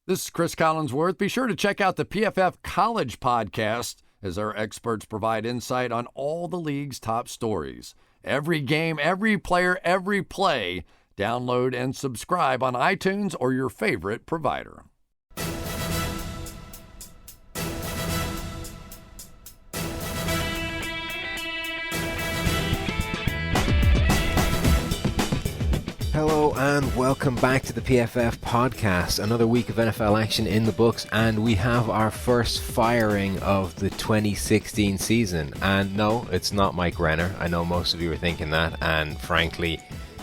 This is Chris Collinsworth. Be sure to check out the PFF College podcast as our experts provide insight on all the league's top stories. Every game, every player, every play. Download and subscribe on iTunes or your favorite provider. Hello and welcome back to the PFF podcast. Another week of NFL action in the books, and we have our first firing of the 2016 season. And no, it's not Mike Renner. I know most of you were thinking that, and frankly,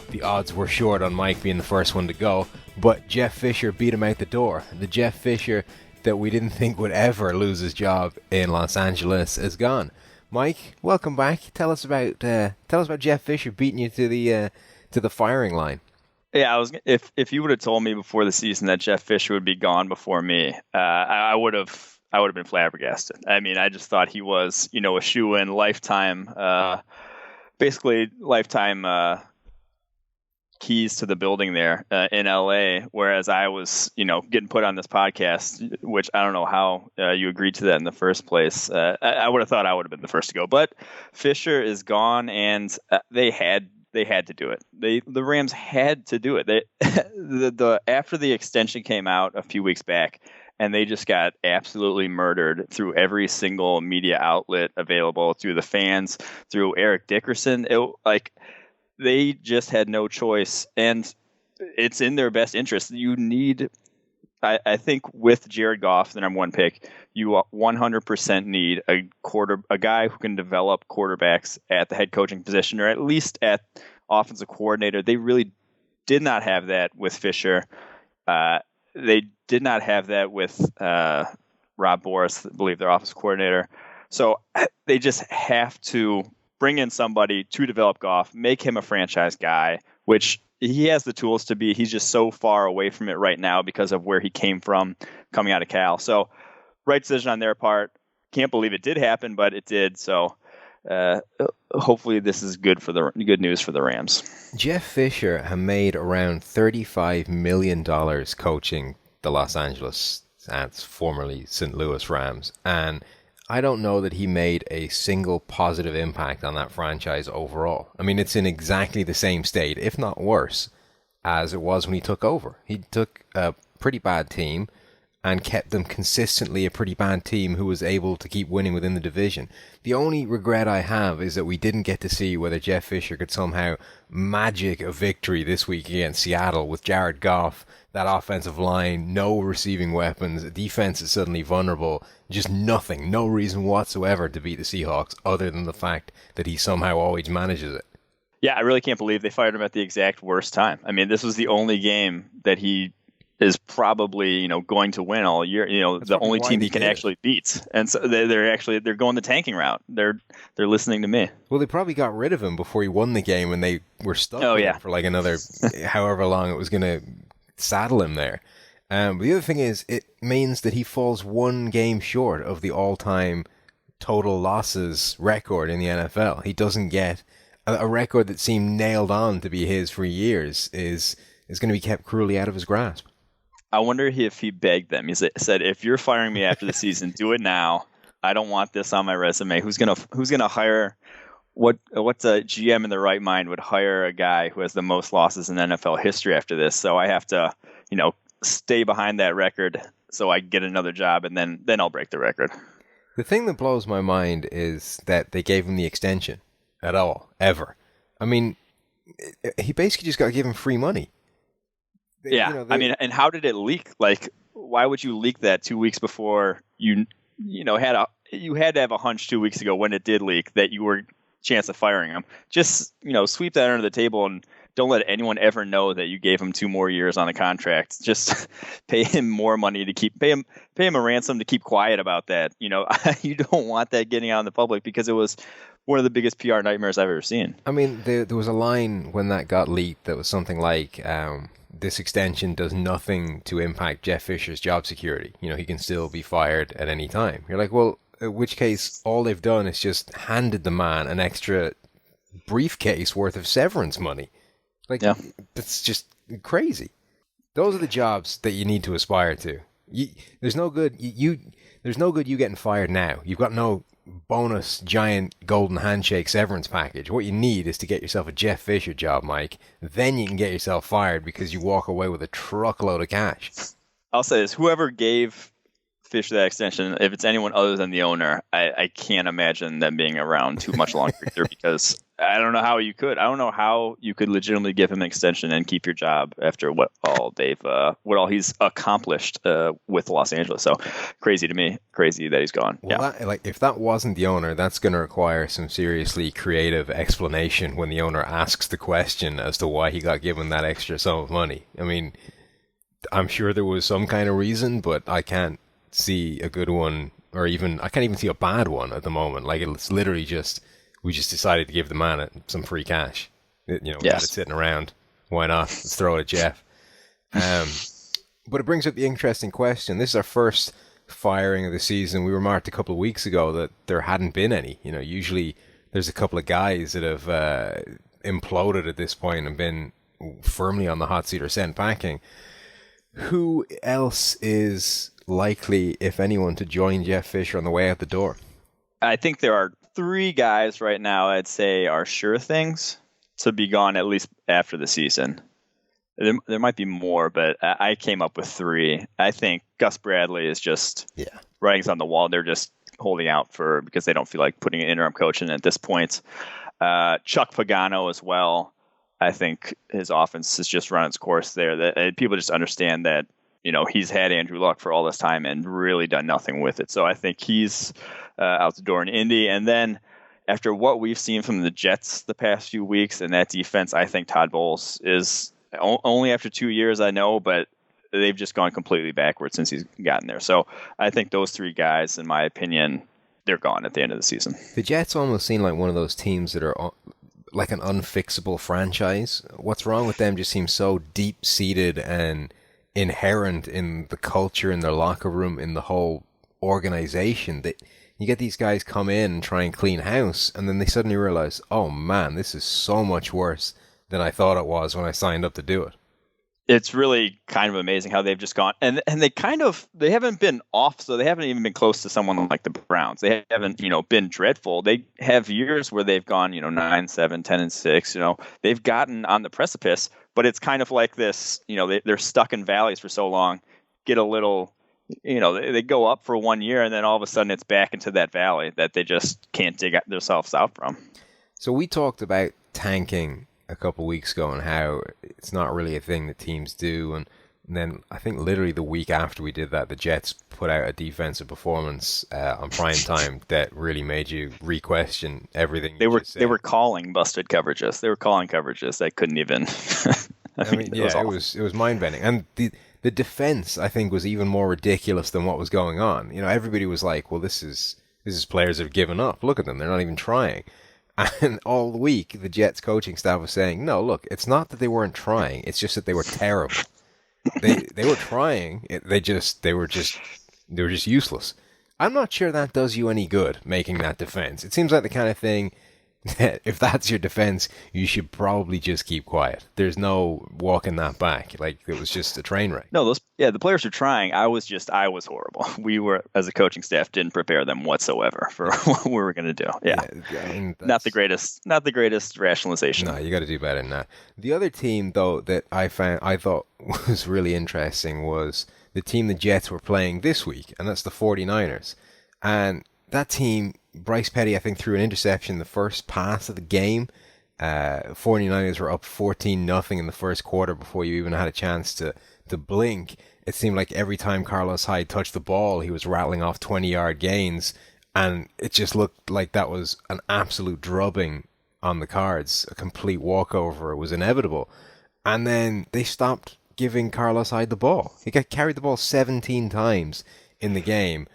the odds were short on Mike being the first one to go. But Jeff Fisher beat him out the door. The Jeff Fisher that we didn't think would ever lose his job in Los Angeles is gone. Mike, welcome back. Tell us about Jeff Fisher beating you to the firing line. Yeah, if you would have told me before the season that Jeff Fisher would be gone before me, I would have been flabbergasted. I mean, I just thought he was, a shoe-in, lifetime keys to the building there in LA. Whereas I was, getting put on this podcast, which I don't know how you agreed to that in the first place. I would have thought I would have been the first to go, but Fisher is gone, and they had to do it. The Rams had to do it. After the extension came out a few weeks back, and they just got absolutely murdered through every single media outlet available, through the fans, through Eric Dickerson. They just had no choice, and it's in their best interest. You need, I think, with Jared Goff, the number one pick, you 100% need a guy who can develop quarterbacks at the head coaching position, or at least at offensive coordinator. They really did not have that with Fisher. They did not have that with Rob Boris, I believe, their offensive coordinator. So they just have to bring in somebody to develop Goff, make him a franchise guy, which he has the tools to be. He's just so far away from it right now because of where he came from coming out of Cal. So right decision on their part. Can't believe it did happen, but it did. So hopefully this is good news for the Rams. Jeff Fisher had made around $35 million coaching the Los Angeles, formerly St. Louis Rams, and I don't know that he made a single positive impact on that franchise overall. I mean, it's in exactly the same state, if not worse, as it was when he took over. He took a pretty bad team and kept them consistently a pretty bad team who was able to keep winning within the division. The only regret I have is that we didn't get to see whether Jeff Fisher could somehow magic a victory this week against Seattle with Jared Goff, that offensive line, no receiving weapons, defense is suddenly vulnerable, just nothing, no reason whatsoever to beat the Seahawks other than the fact that he somehow always manages it. Yeah, I really can't believe they fired him at the exact worst time. I mean, this was the only game that he is probably, going to win all year. That's the only team he can actually beat. And so they're going the tanking route. They're listening to me. Well, they probably got rid of him before he won the game, and they were stuck with him for like another however long it was going to saddle him there. But the other thing is, it means that he falls one game short of the all-time total losses record in the NFL. He doesn't get a record that seemed nailed on to be his for years is going to be kept cruelly out of his grasp. I wonder if he begged them. He said, "If you're firing me after the season, do it now. I don't want this on my resume." Who's gonna hire? What's a GM in the right mind would hire a guy who has the most losses in NFL history after this? So I have to, stay behind that record so I get another job, and then I'll break the record. The thing that blows my mind is that they gave him the extension at all, ever. I mean, he basically just got given free money. Yeah, and how did it leak? Like, why would you leak that 2 weeks before you had to have a hunch 2 weeks ago when it did leak that you were chance of firing him? Just sweep that under the table and don't let anyone ever know that you gave him 2 more years on the contract. Just pay him more money to pay him a ransom to keep quiet about that. You don't want that getting out in the public because it was one of the biggest PR nightmares I've ever seen. I mean, there was a line when that got leaked that was something like, this extension does nothing to impact Jeff Fisher's job security. He can still be fired at any time. You're like, well, in which case all they've done is just handed the man an extra briefcase worth of severance money. That's just crazy. Those are the jobs that you need to aspire to. There's no good there's no good you getting fired now. You've got no bonus giant golden handshake severance package. What you need is to get yourself a Jeff Fisher job, Mike. Then you can get yourself fired because you walk away with a truckload of cash. I'll say this: whoever gave Fisher that extension, if it's anyone other than the owner, I can't imagine them being around too much longer either, because I don't know how you could. I don't know how you could legitimately give him an extension and keep your job after what all he's accomplished with Los Angeles. So crazy to me. Crazy that he's gone. Well, yeah. If that wasn't the owner, that's going to require some seriously creative explanation when the owner asks the question as to why he got given that extra sum of money. I mean, I'm sure there was some kind of reason, but I can't see a good one, or even I can't even see a bad one at the moment. Like, it's literally just we just decided to give the man some free cash. We had it sitting around. Why not? Let's throw it at Jeff. But it brings up the interesting question. This is our first firing of the season. We remarked a couple of weeks ago that there hadn't been any. Usually there's a couple of guys that have imploded at this point and been firmly on the hot seat or sent packing. Who else is likely, if anyone, to join Jeff Fisher on the way out the door? I think there are 3 guys right now I'd say are sure things to be gone at least after the season. There might be more, but I came up with 3. I think Gus Bradley is just writings on the wall. They're just holding out because they don't feel like putting an interim coach in at this point. Chuck Pagano as well. I think his offense has just run its course there. That people just understand that he's had Andrew Luck for all this time and really done nothing with it. So I think he's out the door in Indy. And then after what we've seen from the Jets the past few weeks and that defense, I think Todd Bowles is only after 2 years, I know, but they've just gone completely backwards since he's gotten there. So I think those 3 guys, in my opinion, they're gone at the end of the season. The Jets almost seem like one of those teams that are like an unfixable franchise. What's wrong with them just seems so deep-seated and inherent in the culture, in their locker room, in the whole organization, that you get these guys come in and try and clean house, and then they suddenly realize, oh man, this is so much worse than I thought it was when I signed up to do it. It's really kind of amazing how they've just gone, and they haven't been off, so they haven't even been close to someone like the Browns. They haven't, been dreadful. They have years where they've gone, 9-7, 10-6, they've gotten on the precipice, but it's kind of like this, they're stuck in valleys for so long, get a little, they go up for 1 year and then all of a sudden it's back into that valley that they just can't dig themselves out from. So we talked about tanking a couple of weeks ago and how it's not really a thing that teams do, and then I think literally the week after we did that, the Jets put out a defensive performance on prime time that really made you re-question everything. They were calling busted coverages. They were calling coverages that couldn't even. It was mind-bending, and the defense I think was even more ridiculous than what was going on. Everybody was like, "Well, this is players that have given up. Look at them; they're not even trying." And all week, the Jets coaching staff was saying, no, look, it's not that they weren't trying. It's just that they were terrible. They were trying. They were just useless. I'm not sure that does you any good, making that defense. It seems like the kind of thing that if that's your defense, you should probably just keep quiet. There's no walking that back. Like, it was just a train wreck. No, the players are trying. I was horrible. We were, as a coaching staff, didn't prepare them whatsoever for what we were going to do. Yeah. Not the greatest rationalization. No, you got to do better than that. The other team, though, that I thought was really interesting was the team the Jets were playing this week, and that's the 49ers. And that team, Bryce Petty, I think, threw an interception the first pass of the game. 49ers were up 14-0 in the first quarter before you even had a chance to blink. It seemed like every time Carlos Hyde touched the ball, he was rattling off 20-yard gains, and it just looked like that was an absolute drubbing on the cards. A complete walkover was inevitable. And then they stopped giving Carlos Hyde the ball. He carried the ball 17 times in the game,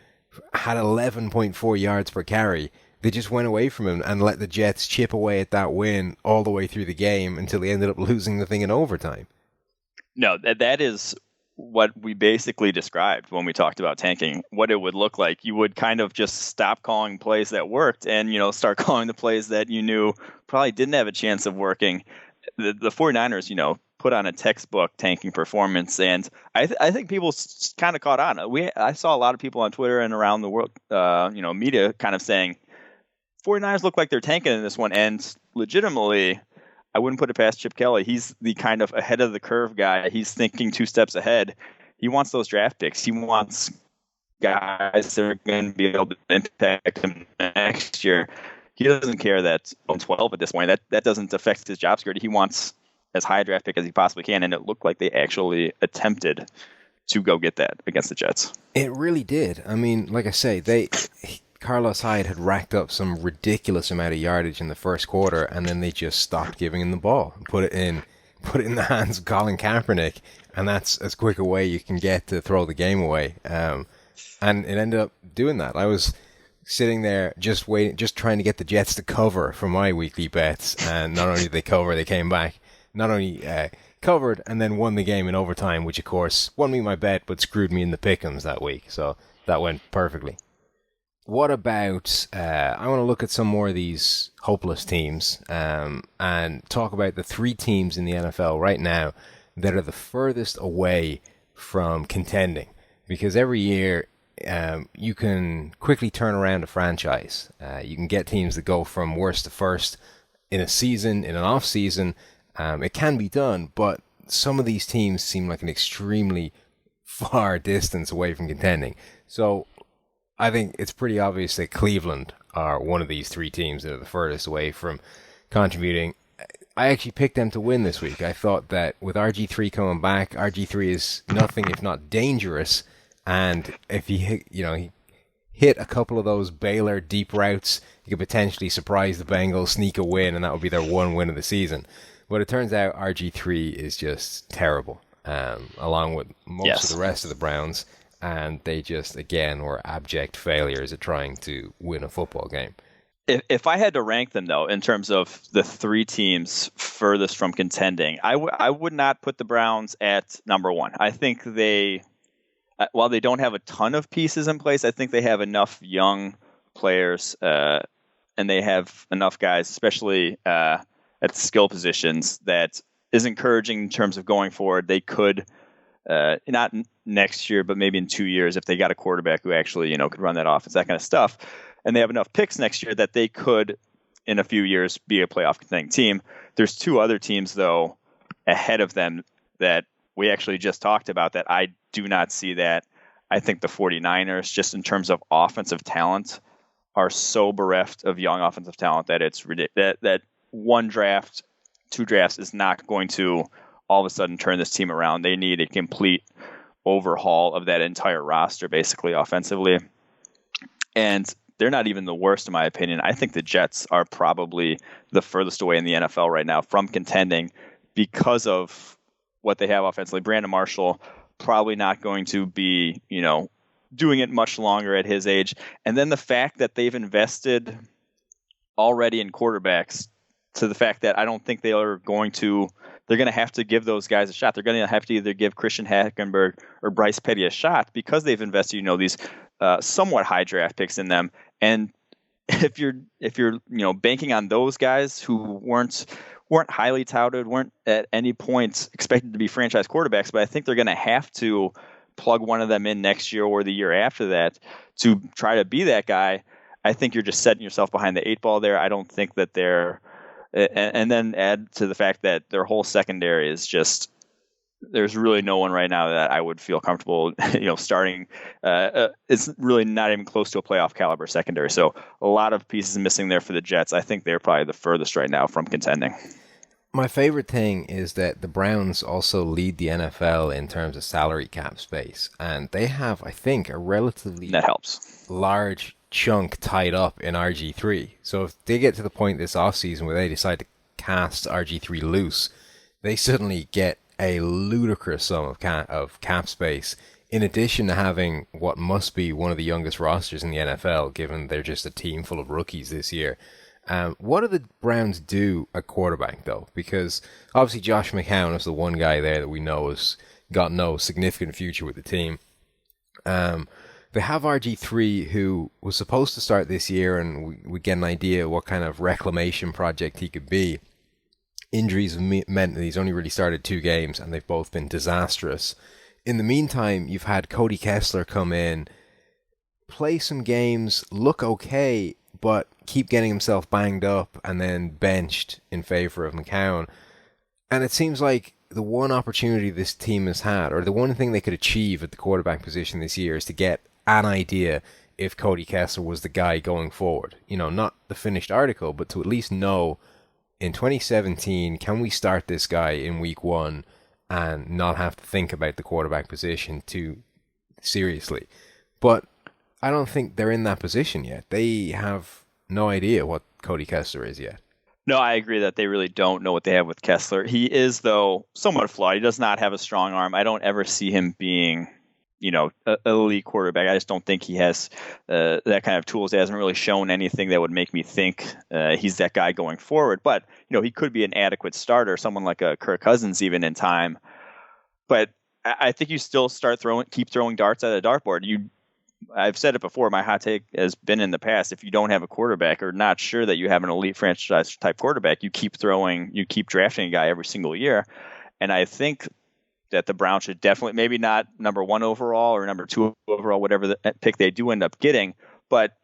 had 11.4 yards per carry. They just went away from him and let the Jets chip away at that win all the way through the game until they ended up losing the thing in overtime. No, that is what we basically described when we talked about tanking, what it would look like. You would kind of just stop calling plays that worked and, start calling the plays that you knew probably didn't have a chance of working. The 49ers, put on a textbook tanking performance, and I think people kind of caught on. I saw a lot of people on Twitter and around the world, media kind of saying 49ers look like they're tanking in this one, and legitimately, I wouldn't put it past Chip Kelly. He's the kind of ahead of the curve guy. He's thinking 2 steps ahead. He wants those draft picks. He wants guys that are going to be able to impact him next year. He doesn't care that 12 at this point. That doesn't affect his job security. He wants as high a draft pick as he possibly can, and it looked like they actually attempted to go get that against the Jets. It really did. I mean, like I say, Carlos Hyde had racked up some ridiculous amount of yardage in the first quarter, and then they just stopped giving him the ball, put it in the hands of Colin Kaepernick, and that's as quick a way you can get to throw the game away. And it ended up doing that. I was sitting there just waiting, just trying to get the Jets to cover for my weekly bets, and not only did they cover, they came back, not only covered and then won the game in overtime, which of course won me my bet but screwed me in the pick'ems that week. So that went perfectly. What about, I want to look at some more of these hopeless teams and talk about the 3 teams in the NFL right now that are the furthest away from contending. Because every year you can quickly turn around a franchise. You can get teams that go from worst to first in a season, in an off season. It can be done, but some of these teams seem like an extremely far distance away from contending. So I think it's pretty obvious that Cleveland are one of these 3 teams that are the furthest away from contributing. I actually picked them to win this week. I thought that with RG3 coming back, RG3 is nothing if not dangerous. And if he hit a couple of those Baylor deep routes, he could potentially surprise the Bengals, sneak a win, and that would be their 1 win of the season. But it turns out RG3 is just terrible, along with most of the rest of the Browns. And they just, again, were abject failures at trying to win a football game. If I had to rank them, though, in terms of the 3 teams furthest from contending, I would not put the Browns at number 1. I think while they don't have a ton of pieces in place, I think they have enough young players and they have enough guys, especially at the skill positions, that is encouraging in terms of going forward. They could, not next year, but maybe in 2 years, if they got a quarterback who actually, could run that offense, that kind of stuff. And they have enough picks next year that they could, in a few years, be a playoff contending team. There's 2 other teams, though, ahead of them that we actually just talked about that I do not see that. I think the 49ers, just in terms of offensive talent, are so bereft of young offensive talent that it's ridiculous. That 1 draft, 2 drafts is not going to all of a sudden turn this team around. They need a complete overhaul of that entire roster, basically, offensively. And they're not even the worst, in my opinion. I think the Jets are probably the furthest away in the NFL right now from contending because of what they have offensively. Brandon Marshall probably not going to be, doing it much longer at his age. And then the fact that they've invested already in quarterbacks, to the fact that I don't think they're going to have to give those guys a shot. They're going to have to either give Christian Hackenberg or Bryce Petty a shot because they've invested, these somewhat high draft picks in them. And if you're banking on those guys who weren't highly touted, weren't at any point expected to be franchise quarterbacks, but I think they're going to have to plug one of them in next year or the year after that to try to be that guy. I think you're just setting yourself behind the 8 ball there. I don't think that they're, and then add to the fact that their whole secondary is just, there's really no one right now that I would feel comfortable, starting. It's really not even close to a playoff caliber secondary. So a lot of pieces missing there for the Jets. I think they're probably the furthest right now from contending. My favorite thing is that the Browns also lead the NFL in terms of salary cap space. And they have, I think, a relatively that helps large chunk tied up in RG3. So if they get to the point this offseason where they decide to cast RG3 loose, they suddenly get a ludicrous sum of cap space, in addition to having what must be one of the youngest rosters in the NFL, given they're just a team full of rookies this year. What do the Browns do at quarterback, though? Because obviously Josh McCown is the one guy there that we know has got no significant future with the team. They have RG3, who was supposed to start this year, and we get an idea what kind of reclamation project he could be. Injuries have meant that he's only really started 2 games, and they've both been disastrous. In the meantime, you've had Cody Kessler come in, play some games, look okay, but keep getting himself banged up and then benched in favor of McCown. And it seems like the one opportunity this team has had, or the one thing they could achieve at the quarterback position this year, is to get an idea if Cody Kessler was the guy going forward. Not the finished article, but to at least know in 2017, can we start this guy in week 1 and not have to think about the quarterback position too seriously? But I don't think they're in that position yet. They have no idea what Cody Kessler is yet. No, I agree that they really don't know what they have with Kessler. He is, though, somewhat flawed. He does not have a strong arm. I don't ever see him being, an elite quarterback. I just don't think he has that kind of tools. He hasn't really shown anything that would make me think he's that guy going forward. But, he could be an adequate starter, someone like a Kirk Cousins even in time. But I think you still keep throwing darts at a dartboard. I've said it before, my hot take has been in the past, if you don't have a quarterback or not sure that you have an elite franchise type quarterback, you keep drafting a guy every single year. And I think that the Browns should definitely, maybe not number 1 overall or number 2 overall, whatever the pick they do end up getting, but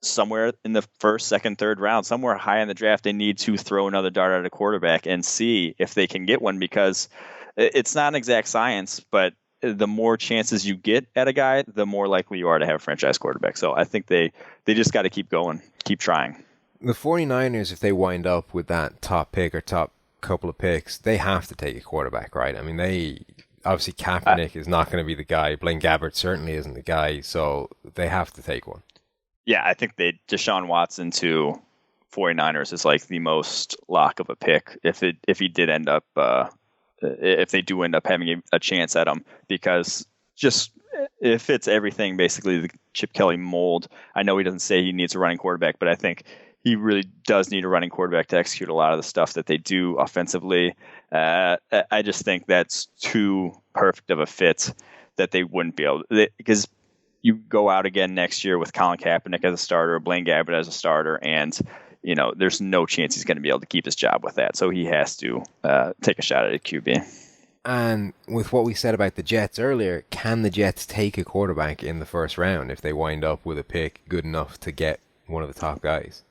somewhere in the first, second, third round, somewhere high in the draft, they need to throw another dart at a quarterback and see if they can get one, because it's not an exact science, but the more chances you get at a guy, the more likely you are to have a franchise quarterback. So I think they just got to keep going, keep trying. The 49ers, if they wind up with that top pick or top couple of picks, they have to take a quarterback, right? I mean, obviously Kaepernick is not going to be the guy. Blaine Gabbert certainly isn't the guy. So they have to take one. Yeah, I think Deshaun Watson to 49ers is like the most lock of a pick if he did end up if they do end up having a chance at him, because just it fits everything, basically the Chip Kelly mold. I know he doesn't say he needs a running quarterback, but I think he really does need a running quarterback to execute a lot of the stuff that they do offensively. I just think that's too perfect of a fit that they wouldn't be able to, because you go out again next year with Colin Kaepernick as a starter, Blaine Gabbert as a starter, and there's no chance he's going to be able to keep his job with that. So he has to take a shot at a QB. And with what we said about the Jets earlier, can the Jets take a quarterback in the first round if they wind up with a pick good enough to get one of the top guys?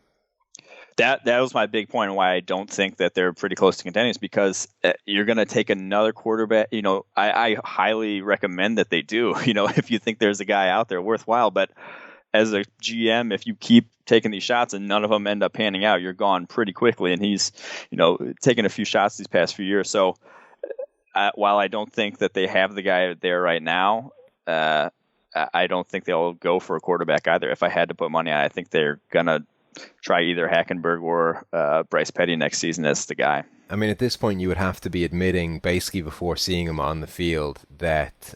That was my big point and why I don't think that they're pretty close to contending, is because you're going to take another quarterback. I highly recommend that they do, if you think there's a guy out there worthwhile. But as a GM, if you keep taking these shots and none of them end up panning out, you're gone pretty quickly. And he's, taken a few shots these past few years. So while I don't think that they have the guy there right now, I don't think they'll go for a quarterback either. If I had to put money on it, I think they're going to try either Hackenberg or Bryce Petty next season as the guy. I mean, at this point, you would have to be admitting, basically before seeing him on the field, that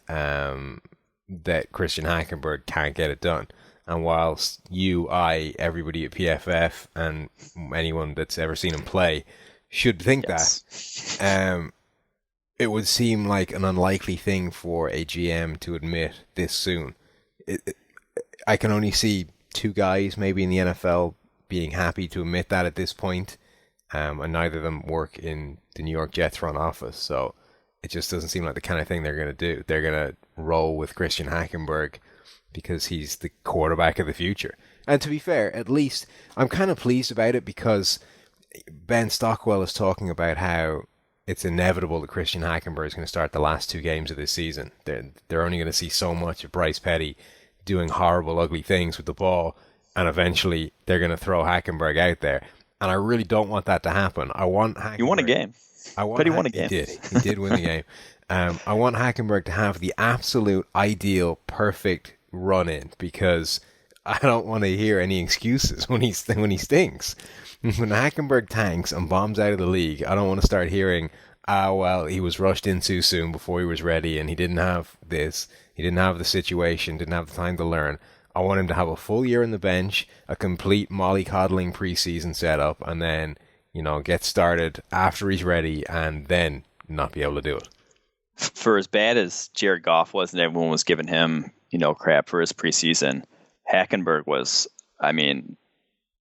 Christian Hackenberg can't get it done. And whilst everybody at PFF, and anyone that's ever seen him play should think that, it would seem like an unlikely thing for a GM to admit this soon. I can only see 2 guys maybe in the NFL being happy to admit that at this point, and neither of them work in the New York Jets front office. So it just doesn't seem like the kind of thing they're going to do. They're going to roll with Christian Hackenberg because he's the quarterback of the future. And to be fair, at least I'm kind of pleased about it, because Ben Stockwell is talking about how it's inevitable that Christian Hackenberg is going to start the last 2 games of this season. They're only going to see so much of Bryce Petty doing horrible, ugly things with the ball, and eventually they're going to throw Hackenberg out there. And I really don't want that to happen. I want Hackenberg. You won a game. Petty won a game. He did win the game. I want Hackenberg to have the absolute ideal, perfect run-in, because I don't want to hear any excuses when he stinks. When Hackenberg tanks and bombs out of the league, I don't want to start hearing, well, he was rushed in too soon before he was ready, and he didn't have this, he didn't have the situation, didn't have the time to learn. I want him to have a full year on the bench, a complete mollycoddling preseason setup, and then, get started after he's ready, and then not be able to do it. For as bad as Jared Goff was, and everyone was giving him, crap for his preseason, Hackenberg was,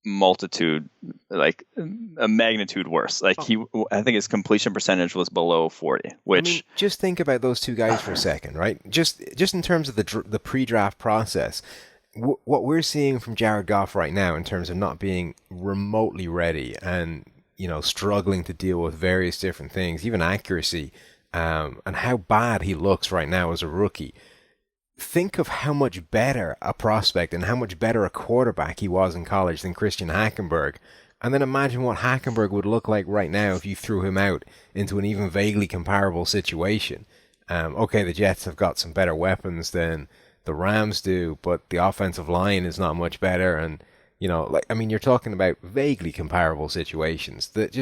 multitude, like a magnitude worse. Like I think his completion percentage was below 40, which just think about those two guys for a second, right? Just in terms of the pre-draft process, what we're seeing from Jared Goff right now in terms of not being remotely ready and struggling to deal with various different things, even accuracy, and how bad he looks right now as a rookie. Think of how much better a prospect and how much better a quarterback he was in college than Christian Hackenberg. And then imagine what Hackenberg would look like right now if you threw him out into an even vaguely comparable situation. Okay, the Jets have got some better weapons than the Rams do, but the offensive line is not much better. And, you're talking about vaguely comparable situations. That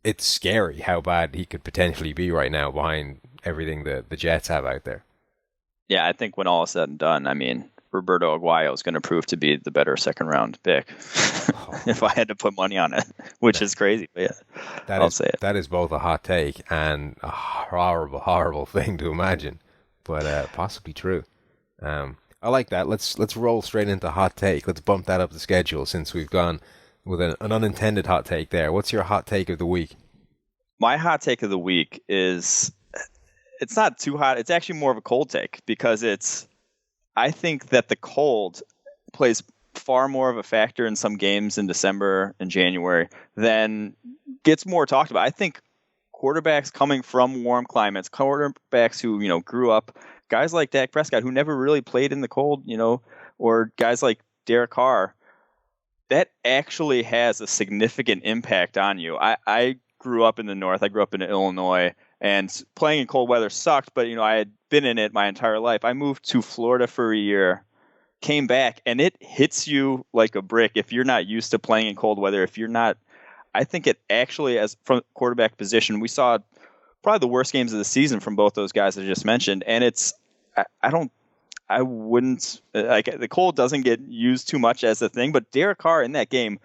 it's scary how bad he could potentially be right now behind everything that the Jets have out there. Yeah, I think when all is said and done, Roberto Aguayo is going to prove to be the better second-round pick if I had to put money on it, which is crazy. But yeah, I'll say it. That is both a hot take and a horrible, horrible thing to imagine, but possibly true. I like that. Let's roll straight into hot take. Let's bump that up the schedule since we've gone with an unintended hot take there. What's your hot take of the week? My hot take of the week is... it's not too hot. It's actually more of a cold take because I think that the cold plays far more of a factor in some games in December and January than gets more talked about. I think quarterbacks coming from warm climates, quarterbacks who, grew up, guys like Dak Prescott who never really played in the cold, or guys like Derek Carr, that actually has a significant impact on you. I grew up in the North. I grew up in Illinois. And playing in cold weather sucked, but, I had been in it my entire life. I moved to Florida for a year, came back, and it hits you like a brick if you're not used to playing in cold weather. If you're not, I think it actually, as from quarterback position, we saw probably the worst games of the season from both those guys I just mentioned. And I wouldn't, the cold doesn't get used too much as a thing, but Derek Carr in that game,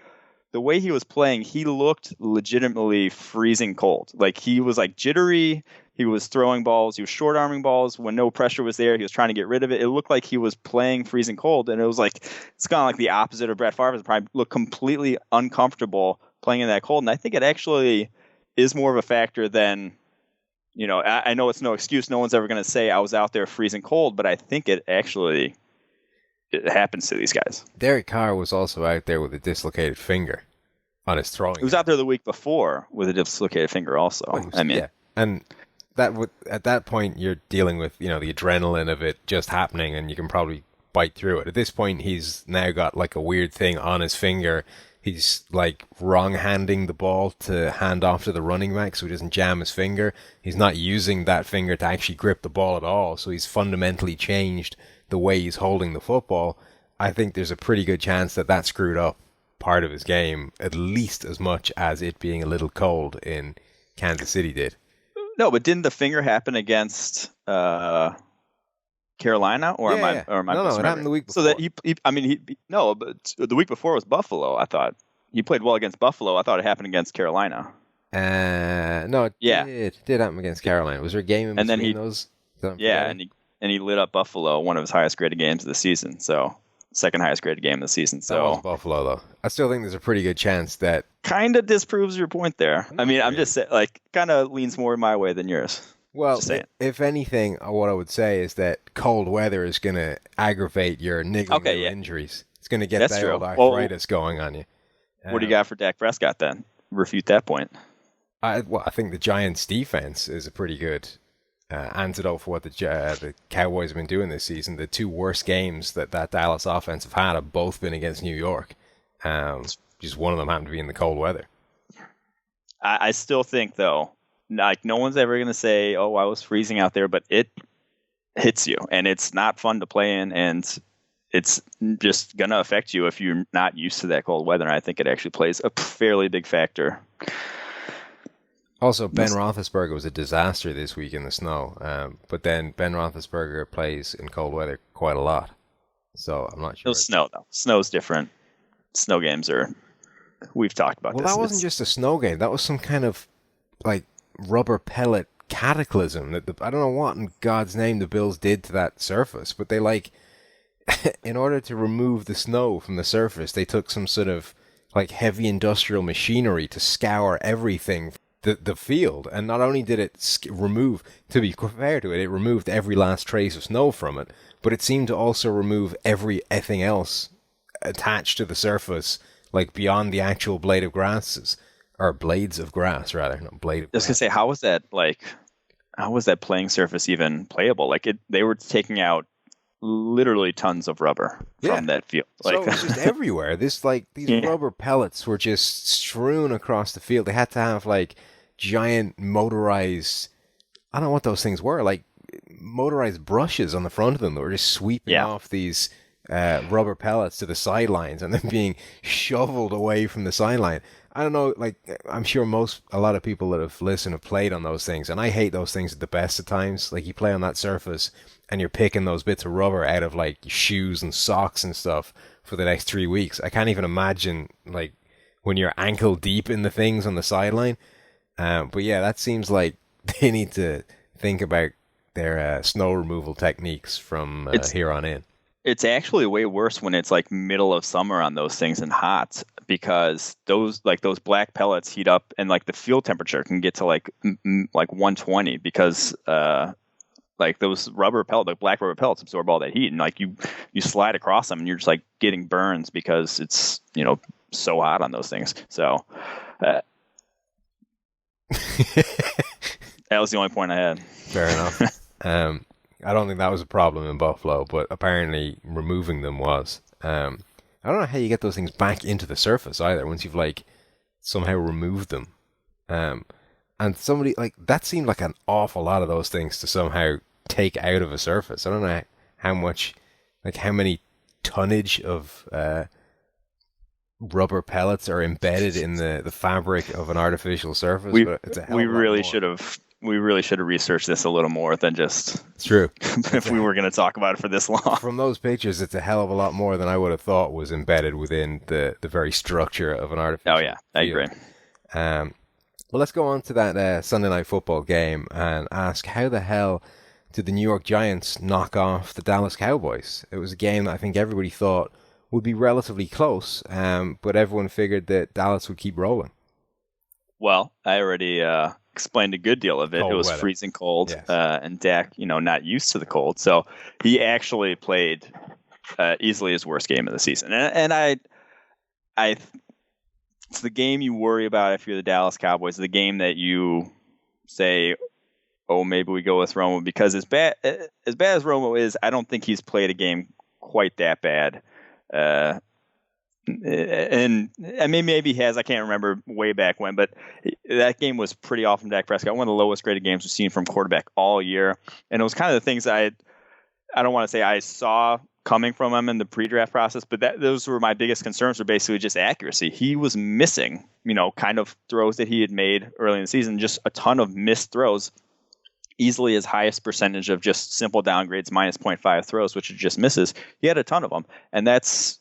the way he was playing, he looked legitimately freezing cold. Like he was jittery. He was throwing balls. He was short arming balls when no pressure was there. He was trying to get rid of it. It looked like he was playing freezing cold. And it was it's kind of like the opposite of Brett Favre. It probably looked completely uncomfortable playing in that cold. And I think it actually is more of a factor than, I know it's no excuse. No one's ever going to say I was out there freezing cold, but I think it happens to these guys. Derek Carr was also out there with a dislocated finger on his throwing. He was out there the week before with a dislocated finger also. Yeah. And at that point, you're dealing with, the adrenaline of it just happening, and you can probably bite through it. At this point, he's now got a weird thing on his finger. He's wrong-handing the ball to hand off to the running back so he doesn't jam his finger. He's not using that finger to actually grip the ball at all, so he's fundamentally changed the way he's holding the football. I think there's a pretty good chance that screwed up part of his game at least as much as it being a little cold in Kansas City did. No, but didn't the finger happen against Carolina? Or am I No, it happened the week before. So that but the week before was Buffalo. I thought he played well against Buffalo. I thought it happened against Carolina. No, it did happen against Carolina. Was there a game in between those? Yeah, and he lit up Buffalo, one of his highest graded games of the season. So second highest graded game of the season. So that was Buffalo, though. I still think there's a pretty good chance that kind of disproves your point there. I'm just saying, kind of leans more my way than yours. Well, if anything, what I would say is that cold weather is going to aggravate your niggling injuries. It's going to get that old arthritis going on you. What do you got for Dak Prescott then? Refute that point. I think the Giants' defense is a pretty good antidote for what the Cowboys have been doing this season. The two worst games that Dallas offense have both been against New York. Just one of them happened to be in the cold weather. I still think, though, no one's ever going to say, oh, I was freezing out there, but it hits you, and it's not fun to play in, and it's just going to affect you if you're not used to that cold weather, and I think it actually plays a fairly big factor. Also, Ben Roethlisberger was a disaster this week in the snow, but then Ben Roethlisberger plays in cold weather quite a lot, so I'm not sure. It was snow, though. Snow's different. Snow games we've talked about this. Well, that wasn't just a snow game. That was some kind of, rubber pellet cataclysm. I don't know what in God's name the Bills did to that surface, but they, in order to remove the snow from the surface, they took some sort of like heavy industrial machinery to scour everything, the field. And not only did it remove, to be fair to it, it removed every last trace of snow from it, but it seemed to also remove everything else attached to the surface, like beyond the actual blade of grasses, or blades of grass rather, not blade of grass. I was gonna say, how was that playing surface even playable? Like they were taking out literally tons of rubber from that field. Like, so it was just everywhere. These rubber pellets were just strewn across the field. They had to have like giant motorized, I don't know what those things were, like motorized brushes on the front of them that were just sweeping off these rubber pellets to the sidelines and then being shoveled away from the sideline. I don't know, like, I'm sure a lot of people that have listened have played on those things, and I hate those things at the best of times. Like, you play on that surface and you're picking those bits of rubber out of like shoes and socks and stuff for the next 3 weeks. I can't even imagine like when you're ankle deep in the things on the sideline. But yeah, that seems like they need to think about their snow removal techniques from here on in. It's actually way worse when it's like middle of summer on those things and hot, because those black pellets heat up and like the field temperature can get to like 120, because like those the black rubber pellets absorb all that heat, and like you slide across them and you're just like getting burns because it's, you know, so hot on those things. So that was the only point I had. Fair enough. I don't think that was a problem in Buffalo, but apparently removing them was. I don't know how you get those things back into the surface either once you've like somehow removed them. And somebody like that seemed like an awful lot of those things to somehow take out of a surface. I don't know how much, like how many tonnage of rubber pellets are embedded in the fabric of an artificial surface. But it's a hell of a lot more. We really should have researched this a little more than just. It's true. If we were going to talk about it for this long. From those pictures, it's a hell of a lot more than I would have thought was embedded within the very structure of an artificial. Oh yeah, I agree. Well, let's go on to that Sunday Night Football game and ask, how the hell did the New York Giants knock off the Dallas Cowboys? It was a game that I think everybody thought would be relatively close, but everyone figured that Dallas would keep rolling. Well, I already explained a good deal of it. It was weather. Freezing cold, yes. And Dak, not used to the cold, so he actually played easily his worst game of the season. And I, it's the game you worry about if you're the Dallas Cowboys. The game that you say, "Oh, maybe we go with Romo," because as bad as Romo is, I don't think he's played a game quite that bad. And I mean, maybe he has. I can't remember way back when, but that game was pretty off from Dak Prescott. One of the lowest graded games we've seen from quarterback all year, and it was kind of the things I don't want to say I saw coming from him in the pre-draft process, but those were my biggest concerns. Were basically just accuracy. He was missing, kind of throws that he had made early in the season, just a ton of missed throws. Easily his highest percentage of just simple downgrades, minus 0.5 throws, which are just misses. He had a ton of them, and that's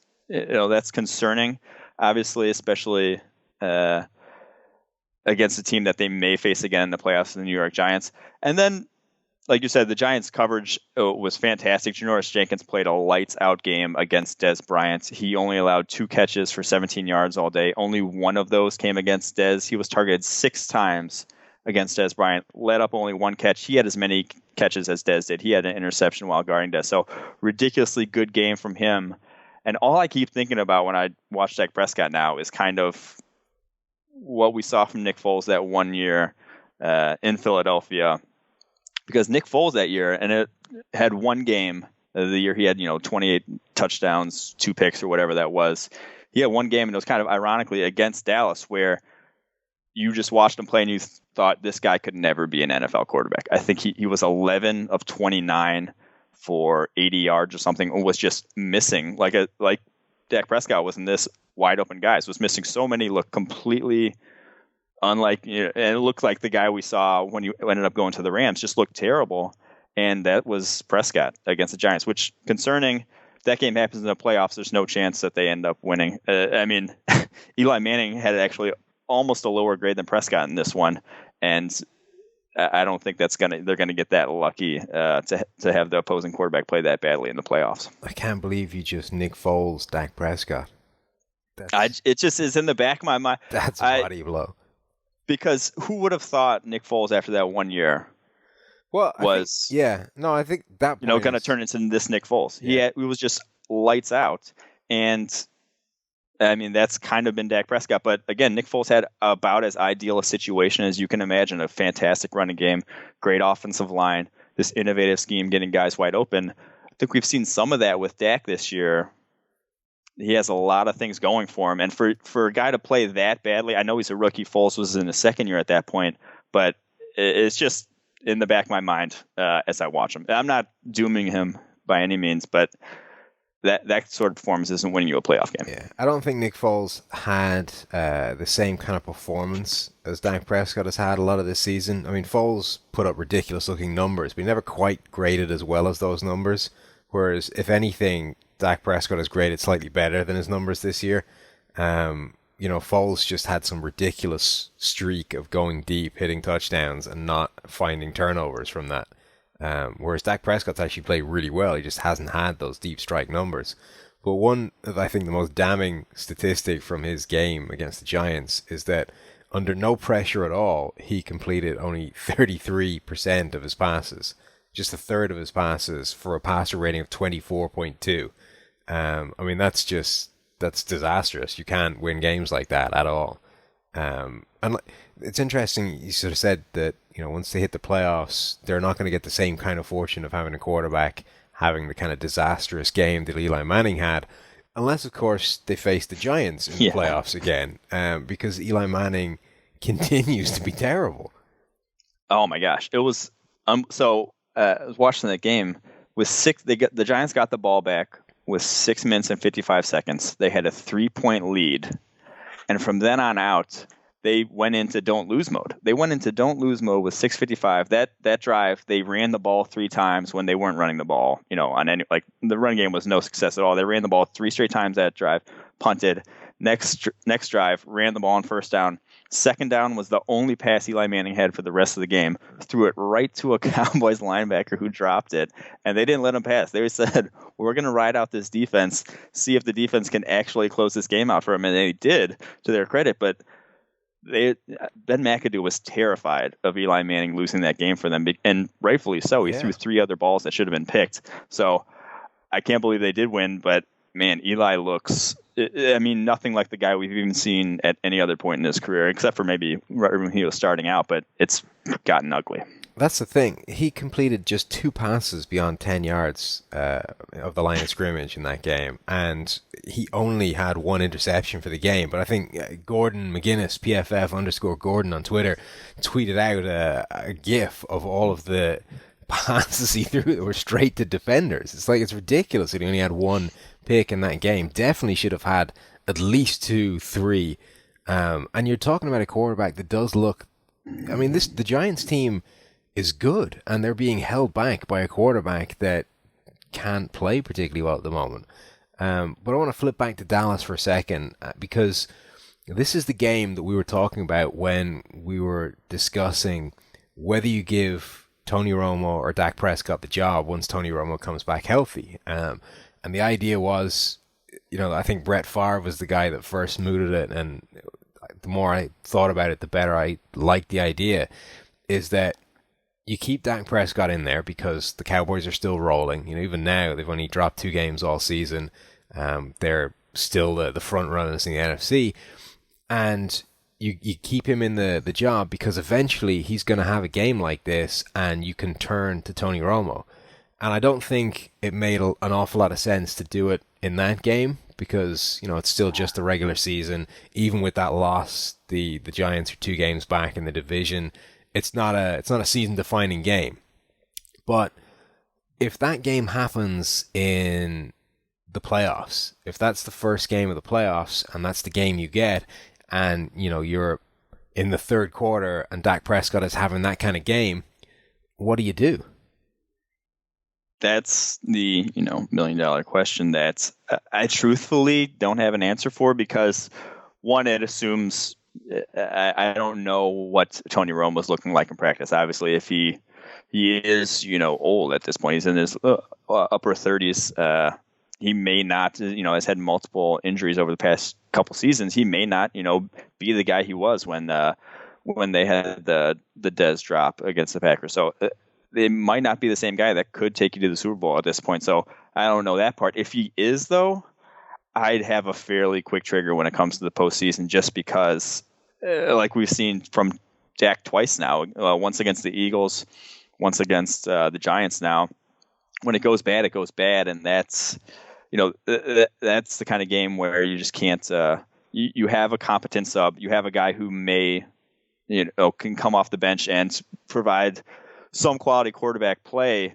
concerning, obviously, especially against a team that they may face again in the playoffs, the New York Giants. And then, like you said, the Giants' coverage was fantastic. Janoris Jenkins played a lights-out game against Dez Bryant. He only allowed 2 catches for 17 yards all day. Only one of those came against Dez. He was targeted 6 times against Dez Bryant, let up only 1 catch. He had as many catches as Dez did. He had an interception while guarding Dez. So ridiculously good game from him. And all I keep thinking about when I watch Dak Prescott now is kind of what we saw from Nick Foles that one year in Philadelphia. Because Nick Foles that year, and it had one game, the year he had 28 touchdowns, 2 picks or whatever that was. He had one game, and it was kind of ironically against Dallas, where you just watched him play and you thought this guy could never be an NFL quarterback. I think he was 11 of 29 for 80 yards or something, and was just missing like Dak Prescott wasn't this wide open guy. So was missing so many, looked completely unlike, and it looked like the guy we saw when you ended up going to the Rams, just looked terrible. And that was Prescott against the Giants, which concerning. If that game happens in the playoffs, there's no chance that they end up winning. I mean, Eli Manning had actually almost a lower grade than Prescott in this one, and I don't think they're gonna get that lucky to have the opposing quarterback play that badly in the playoffs. I can't believe you just Nick Foles, Dak Prescott. It just is in the back of my mind. That's a body blow. Because who would have thought Nick Foles after that 1 year I think that point going to turn into this Nick Foles. Yeah. He was just lights out, and I mean that's kind of been Dak Prescott. But again, Nick Foles had about as ideal a situation as you can imagine: a fantastic running game, great offensive line, this innovative scheme, getting guys wide open. I think we've seen some of that with Dak this year. He has a lot of things going for him, and for a guy to play that badly, I know he's a rookie. Foles was in his second year at that point, but it's just in the back of my mind as I watch him. I'm not dooming him by any means, but that sort of performance isn't winning you a playoff game. Yeah, I don't think Nick Foles had the same kind of performance as Dak Prescott has had a lot of this season. I mean, Foles put up ridiculous-looking numbers, but he never quite graded as well as those numbers, whereas, if anything, Dak Prescott has graded slightly better than his numbers this year. Foles just had some ridiculous streak of going deep, hitting touchdowns, and not finding turnovers from that. Whereas Dak Prescott's actually played really well. He just hasn't had those deep strike numbers. But one of, I think, the most damning statistic from his game against the Giants is that under no pressure at all, he completed only 33% of his passes. Just a third of his passes for a passer rating of 24.2. I mean, that's disastrous. You can't win games like that at all. And it's interesting, you sort of said that, once they hit the playoffs, they're not going to get the same kind of fortune of having a quarterback having the kind of disastrous game that Eli Manning had, unless, of course, they face the Giants in the playoffs again, because Eli Manning continues to be terrible. Oh my gosh. It was, I was watching that game with the Giants got the ball back with 6 minutes and 55 seconds. They had a 3-point lead. And from then on out, they went into don't lose mode. They went into don't lose mode with 6:55. That drive, they ran the ball 3 times when they weren't running the ball. On any, like, the run game was no success at all. They ran the ball 3 straight times that drive, punted. Next drive, ran the ball on first down. Second down was the only pass Eli Manning had for the rest of the game. Threw it right to a Cowboys linebacker who dropped it, and they didn't let him pass. They said, we're going to ride out this defense, see if the defense can actually close this game out for him, and they did, to their credit. But Ben McAdoo was terrified of Eli Manning losing that game for them, and rightfully so. He threw 3 other balls that should have been picked. So I can't believe they did win, but man, Eli looks, nothing like the guy we've even seen at any other point in his career, except for maybe when he was starting out, but it's gotten ugly. That's the thing. He completed just 2 passes beyond 10 yards of the line of scrimmage in that game, and he only had 1 interception for the game. But I think Gordon McGuinness, PFF_Gordon on Twitter, tweeted out a GIF of all of the passes he threw that were straight to defenders. It's ridiculous that he only had 1 pick in that game. Definitely should have had at least 2, 3. And you're talking about a quarterback that does look, the Giants team is good, and they're being held back by a quarterback that can't play particularly well at the moment. But I want to flip back to Dallas for a second, because this is the game that we were talking about when we were discussing whether you give Tony Romo or Dak Prescott the job once Tony Romo comes back healthy. And the idea was, I think Brett Favre was the guy that first mooted it, and the more I thought about it, the better I liked the idea, is that you keep Dak Prescott in there because the Cowboys are still rolling. Even now, they've only dropped 2 games all season. They're still the front runners in the NFC. And you keep him in the job because eventually he's going to have a game like this and you can turn to Tony Romo. And I don't think it made an awful lot of sense to do it in that game because, it's still just the regular season. Even with that loss, the Giants are 2 games back in the division. It's not a season-defining game. But if that game happens in the playoffs, if that's the first game of the playoffs and that's the game you get, and you're in the third quarter and Dak Prescott is having that kind of game, what do you do? That's the $1 million question that I truthfully don't have an answer for, because one, it assumes I don't know what Tony Romo was looking like in practice. Obviously, if he is old at this point, he's in his upper 30s. He may not, has had multiple injuries over the past couple seasons, he may not, be the guy he was when they had the Dez drop against the Packers. So it might not be the same guy that could take you to the Super Bowl at this point. So I don't know that part. If he is, though, I'd have a fairly quick trigger when it comes to the postseason, just because, like we've seen from Dak twice now, once against the Eagles, once against the Giants now. When it goes bad, and that's that's the kind of game where you just can't. You have a competent sub, you have a guy who may, can come off the bench and provide some quality quarterback play.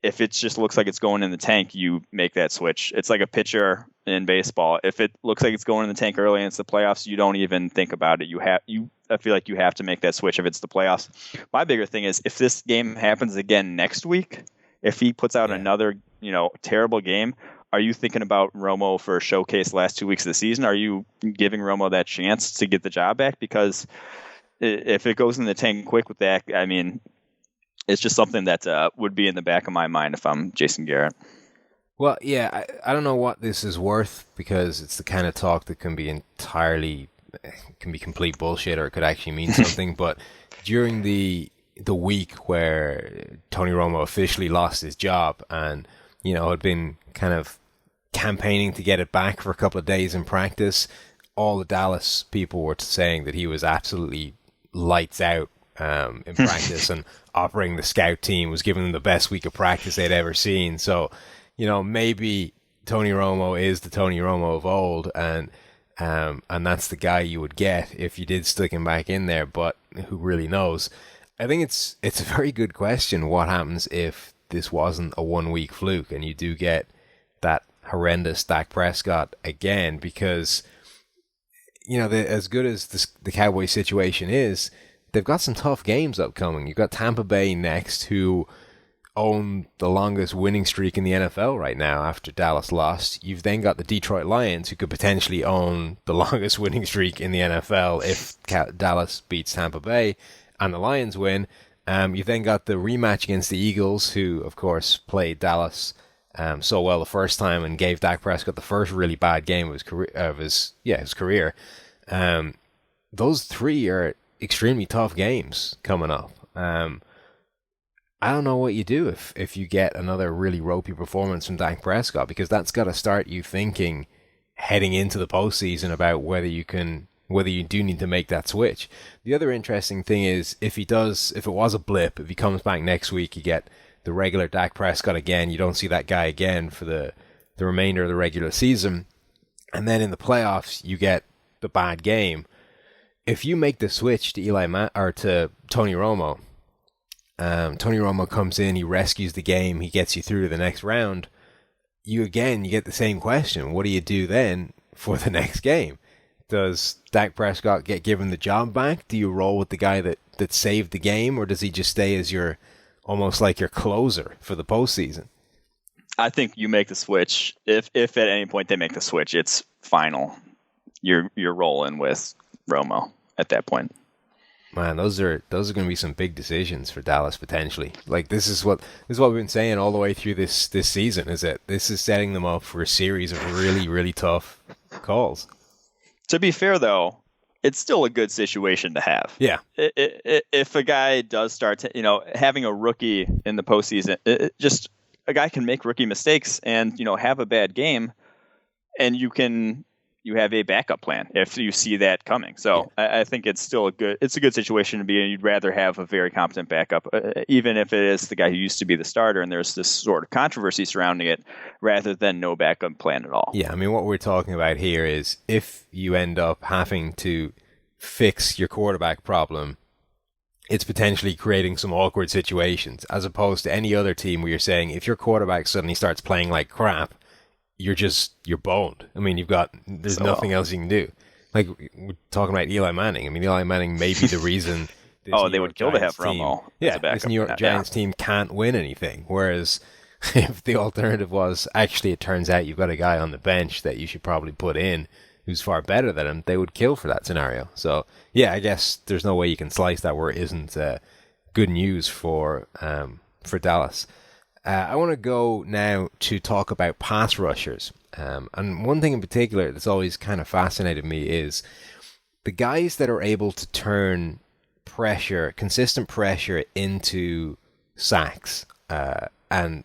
If it just looks like it's going in the tank, you make that switch. It's like a pitcher in baseball. If it looks like it's going in the tank early and it's the playoffs, you don't even think about it. I feel like you have to make that switch if it's the playoffs. My bigger thing is if this game happens again next week, if he puts out another, terrible game, are you thinking about Romo for a showcase last 2 weeks of the season? Are you giving Romo that chance to get the job back? Because if it goes in the tank quick with that, I mean, it's just something that would be in the back of my mind if I'm Jason Garrett. Well, yeah, I don't know what this is worth, because it's the kind of talk that can be complete bullshit, or it could actually mean something. But during the week where Tony Romo officially lost his job and, had been kind of campaigning to get it back for a couple of days in practice, all the Dallas people were saying that he was absolutely lights out in practice, and operating the scout team was giving them the best week of practice they'd ever seen. So, maybe Tony Romo is the Tony Romo of old, and that's the guy you would get if you did stick him back in there. But who really knows? I think it's a very good question. What happens if this wasn't a 1 week fluke and you do get that horrendous Dak Prescott again? Because as good as the Cowboys situation is, they've got some tough games upcoming. You've got Tampa Bay next, who own the longest winning streak in the NFL right now after Dallas lost. You've then got the Detroit Lions, who could potentially own the longest winning streak in the NFL if Dallas beats Tampa Bay and the Lions win. You've then got the rematch against the Eagles, who, of course, played Dallas so well the first time and gave Dak Prescott the first really bad game of his career. Those three are extremely tough games coming up. I don't know what you do if you get another really ropey performance from Dak Prescott, because that's got to start you thinking heading into the postseason about whether you do need to make that switch. The other interesting thing is if it was a blip, if he comes back next week, you get the regular Dak Prescott again. You don't see that guy again for the remainder of the regular season. And then in the playoffs, you get the bad game. If you make the switch to to Tony Romo, Tony Romo comes in, he rescues the game, he gets you through to the next round. You get the same question. What do you do then for the next game? Does Dak Prescott get given the job back? Do you roll with the guy that saved the game, or does he just stay as almost like your closer for the postseason? I think you make the switch. If at any point they make the switch, it's final. You're rolling with Romo at that point. Man, those are going to be some big decisions for Dallas potentially. Like this is what we've been saying all the way through this season, is that this is setting them up for a series of really, really tough calls. To be fair, though, it's still a good situation to have. Yeah. If a guy does start to, having a rookie in the postseason, just a guy can make rookie mistakes and, have a bad game, and you have a backup plan if you see that coming. So yeah. I think it's still a good situation to be in. You'd rather have a very competent backup, even if it is the guy who used to be the starter and there's this sort of controversy surrounding it, rather than no backup plan at all. Yeah, I mean, what we're talking about here is if you end up having to fix your quarterback problem, it's potentially creating some awkward situations, as opposed to any other team where you're saying if your quarterback suddenly starts playing like crap, you're boned. I mean, there's nothing else you can do. Like, we're talking about Eli Manning. I mean, Eli Manning may be the reason. They would kill to have Romo. Yeah, this New York Giants team can't win anything. Whereas if the alternative was, actually, it turns out you've got a guy on the bench that you should probably put in who's far better than him, they would kill for that scenario. So, yeah, I guess there's no way you can slice that where it isn't good news for Dallas. I want to go now to talk about pass rushers. And one thing in particular that's always kind of fascinated me is the guys that are able to turn pressure, consistent pressure, into sacks, and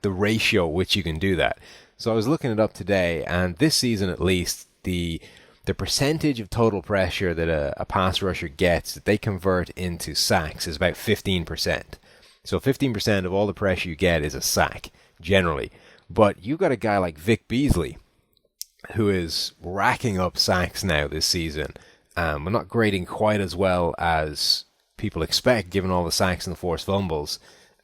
the ratio which you can do that. So I was looking it up today, and this season at least, the percentage of total pressure that a pass rusher gets that they convert into sacks is about 15%. So 15% of all the pressure you get is a sack, generally. But you've got a guy like Vic Beasley, who is racking up sacks now this season. But not grading quite as well as people expect, given all the sacks and the forced fumbles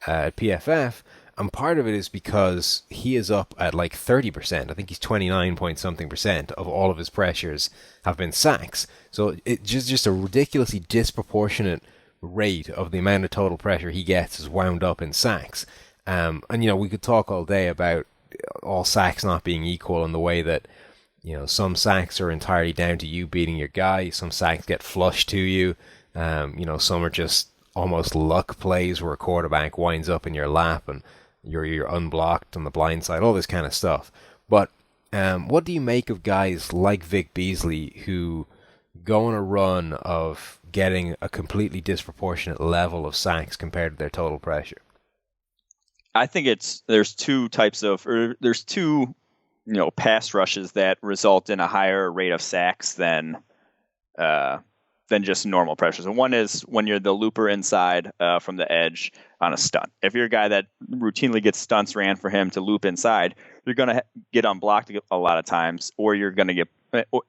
at PFF. And part of it is because he is up at like 30%. I think he's 29 point something percent of all of his pressures have been sacks. So it's just a ridiculously disproportionate rate of the amount of total pressure he gets is wound up in sacks. And, we could talk all day about all sacks not being equal in the way that, some sacks are entirely down to you beating your guy. Some sacks get flushed to you. Some are just almost luck plays where a quarterback winds up in your lap and you're unblocked on the blind side, all this kind of stuff. But what do you make of guys like Vic Beasley who go on a run of getting a completely disproportionate level of sacks compared to their total pressure? I think there's two pass rushes that result in a higher rate of sacks than just normal pressures. And one is when you're the looper inside from the edge on a stunt. If you're a guy that routinely gets stunts ran for him to loop inside, you're going to get unblocked a lot of times, or you're going to get,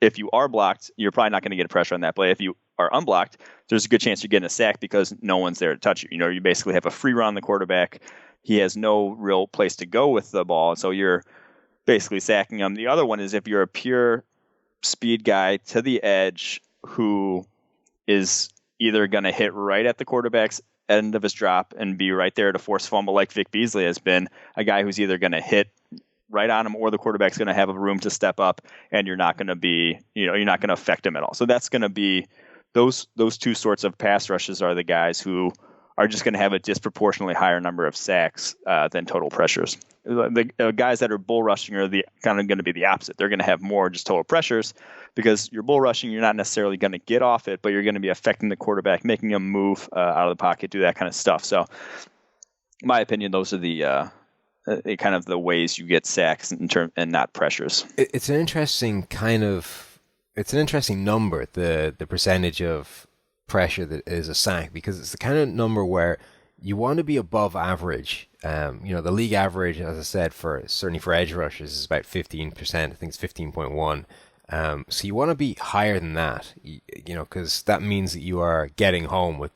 if you are blocked, you're probably not going to get pressure on that play. If you are unblocked, there's a good chance you're getting a sack because no one's there to touch you. You basically have a free run on the quarterback. He has no real place to go with the ball, so you're basically sacking him. The other one is if you're a pure speed guy to the edge who is either going to hit right at the quarterback's end of his drop and be right there to force fumble, like Vic Beasley has been, a guy who's either going to hit right on him or the quarterback's going to have a room to step up, and you're not going to be, you're not going to affect him at all. So that's going to be those two sorts of pass rushes are the guys who are just going to have a disproportionately higher number of sacks than total pressures. The guys that are bull rushing are kind of going to be the opposite. They're going to have more just total pressures because you're bull rushing. You're not necessarily going to get off it, but you're going to be affecting the quarterback, making him move out of the pocket, do that kind of stuff. So, in my opinion, those are the kind of the ways you get sacks and not pressures. It's an interesting number, the percentage of pressure that is a sack, because it's the kind of number where you want to be above average. The league average, as I said, certainly for edge rushers is about 15%. I think it's 15.1. So you want to be higher than that, because that means that you are getting home with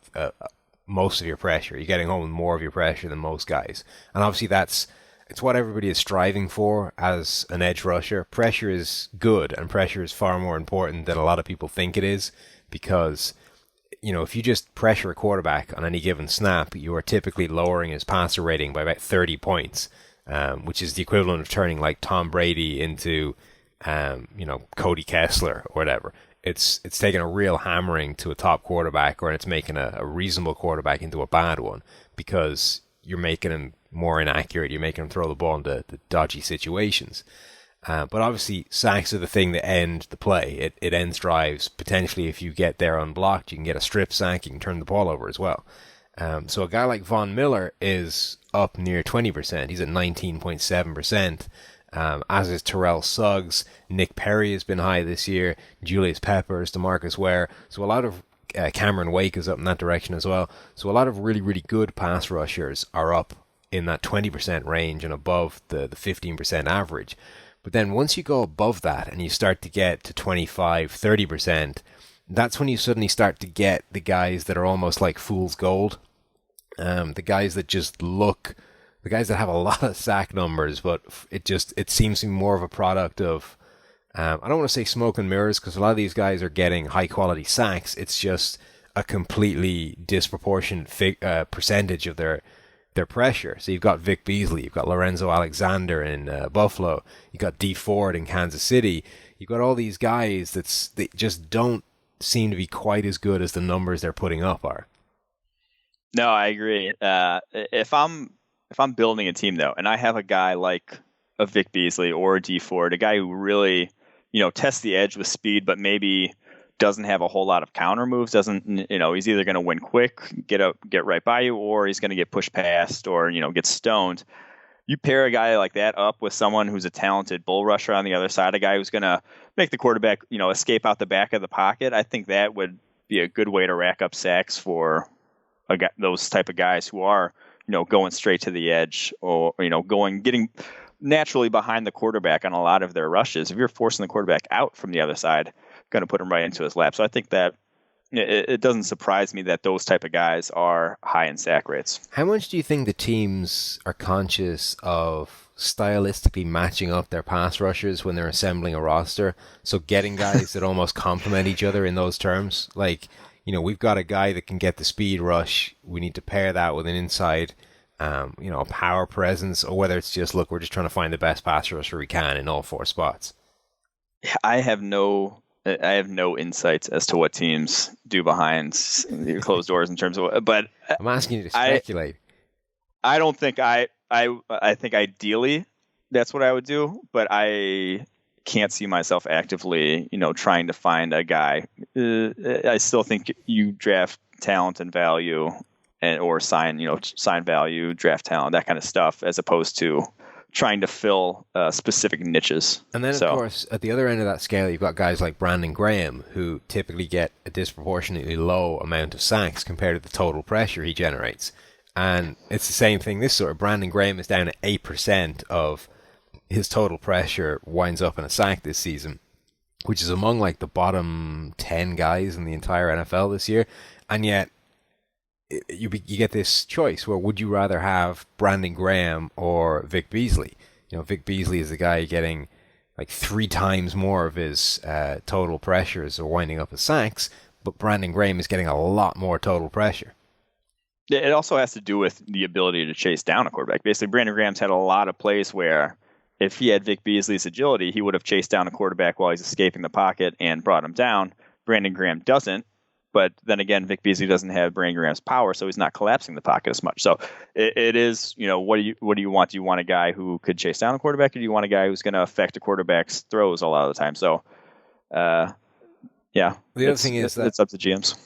most of your pressure. You're getting home with more of your pressure than most guys. And obviously it's what everybody is striving for as an edge rusher. Pressure is good, and pressure is far more important than a lot of people think it is, because if you just pressure a quarterback on any given snap, you are typically lowering his passer rating by about 30 points, which is the equivalent of turning like Tom Brady into, Cody Kessler or whatever. It's taking a real hammering to a top quarterback, or it's making a reasonable quarterback into a bad one, because you're making him more inaccurate. You're making him throw the ball into the dodgy situations. But obviously, sacks are the thing that end the play. It ends drives. Potentially, if you get there unblocked, you can get a strip sack. You can turn the ball over as well. So a guy like Von Miller is up near 20%. He's at 19.7%. As is Terrell Suggs. Nick Perry has been high this year. Julius Peppers, DeMarcus Ware. So a lot of Cameron Wake is up in that direction as well. So a lot of really, really good pass rushers are up in that 20% range and above the 15% average. But then once you go above that and you start to get to 25, 30%, that's when you suddenly start to get the guys that are almost like fool's gold. The guys that have a lot of sack numbers, but it seems to be more of a product of, I don't want to say smoke and mirrors, because a lot of these guys are getting high quality sacks. It's just a completely disproportionate percentage of their pressure. So you've got Vic Beasley, you've got Lorenzo Alexander in Buffalo, you've got Dee Ford in Kansas City. You've got all these guys they just don't seem to be quite as good as the numbers they're putting up are. No, I agree. If I'm building a team though, and I have a guy like a Vic Beasley or a D Ford, a guy who really, tests the edge with speed, but maybe doesn't have a whole lot of counter moves, he's either going to win quick, get right by you, or he's going to get pushed past or, get stoned. You pair a guy like that up with someone who's a talented bull rusher on the other side, a guy who's going to make the quarterback, escape out the back of the pocket. I think that would be a good way to rack up sacks for those type of guys who are, going straight to the edge or, getting naturally behind the quarterback on a lot of their rushes. If you're forcing the quarterback out from the other side, going to put him right into his lap. So I think that it doesn't surprise me that those type of guys are high in sack rates. How much do you think the teams are conscious of stylistically matching up their pass rushers when they're assembling a roster? So getting guys that almost complement each other in those terms. Like, we've got a guy that can get the speed rush. We need to pair that with an inside, power presence, or whether it's just, look, we're just trying to find the best pass rusher we can in all four spots. I have no insights as to what teams do behind closed doors in terms of, but I'm asking you to speculate. I don't think I think ideally that's what I would do, but I can't see myself actively, trying to find a guy. I still think you draft talent and value or sign value, draft talent, that kind of stuff, as opposed to trying to fill specific niches. And then, of course, at the other end of that scale, you've got guys like Brandon Graham, who typically get a disproportionately low amount of sacks compared to the total pressure he generates. And it's the same thing this sort. Brandon Graham is down at 8% of his total pressure winds up in a sack this season, which is among like the bottom 10 guys in the entire NFL this year. And yet, you get this choice where would you rather have Brandon Graham or Vic Beasley? Vic Beasley is the guy getting like 3 times more of his total pressures or winding up as sacks, but Brandon Graham is getting a lot more total pressure. It also has to do with the ability to chase down a quarterback. Basically, Brandon Graham's had a lot of plays where if he had Vic Beasley's agility, he would have chased down a quarterback while he's escaping the pocket and brought him down. Brandon Graham doesn't. But then again, Vic Beasley doesn't have Brandon Graham's power, so he's not collapsing the pocket as much. So it is, what do you want? Do you want a guy who could chase down a quarterback, or do you want a guy who's going to affect a quarterback's throws a lot of the time? So, yeah. The other thing is that it's up to GMs.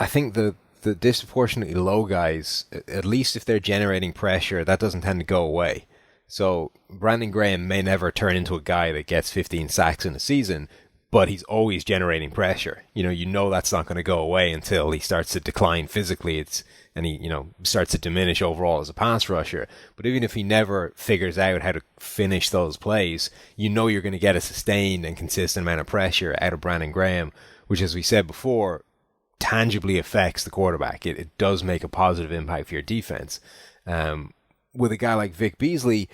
I think the disproportionately low guys, at least if they're generating pressure, that doesn't tend to go away. So Brandon Graham may never turn into a guy that gets 15 sacks in a season, but he's always generating pressure. That's not going to go away until he starts to decline physically. And he, starts to diminish overall as a pass rusher. But even if he never figures out how to finish those plays, you're going to get a sustained and consistent amount of pressure out of Brandon Graham, which, as we said before, tangibly affects the quarterback. It does make a positive impact for your defense. With a guy like Vic Beasley,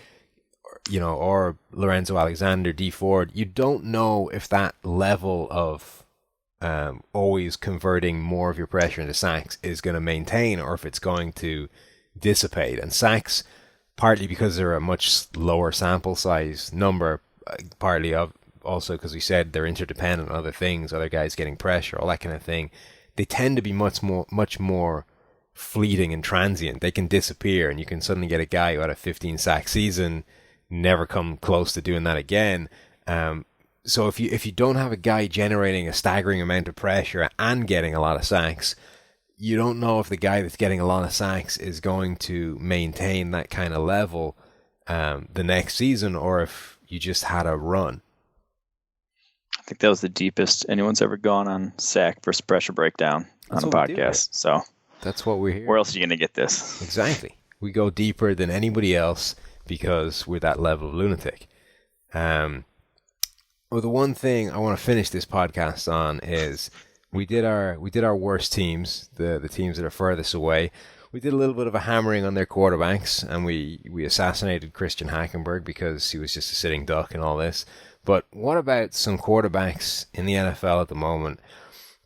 or Lorenzo Alexander, D Ford, you don't know if that level of always converting more of your pressure into sacks is going to maintain or if it's going to dissipate. And sacks, partly because they're a much lower sample size number, partly also because we said they're interdependent on other things, other guys getting pressure, all that kind of thing. They tend to be much more fleeting and transient. They can disappear, and you can suddenly get a guy who had a 15-sack season, never come close to doing that again. So if you don't have a guy generating a staggering amount of pressure and getting a lot of sacks, you don't know if the guy that's getting a lot of sacks is going to maintain that kind of level the next season, or if you just had a run. I think that was the deepest anyone's ever gone on sack versus pressure breakdown on a podcast. So that's what we're here. Where else are you going to get this? Exactly. We go deeper than anybody else because we're that level of lunatic. Well, the one thing I want to finish this podcast on is we did our worst teams, the teams that are furthest away. We did a little bit of a hammering on their quarterbacks, and we assassinated Christian Hackenberg because he was just a sitting duck and all this. But what about some quarterbacks in the NFL at the moment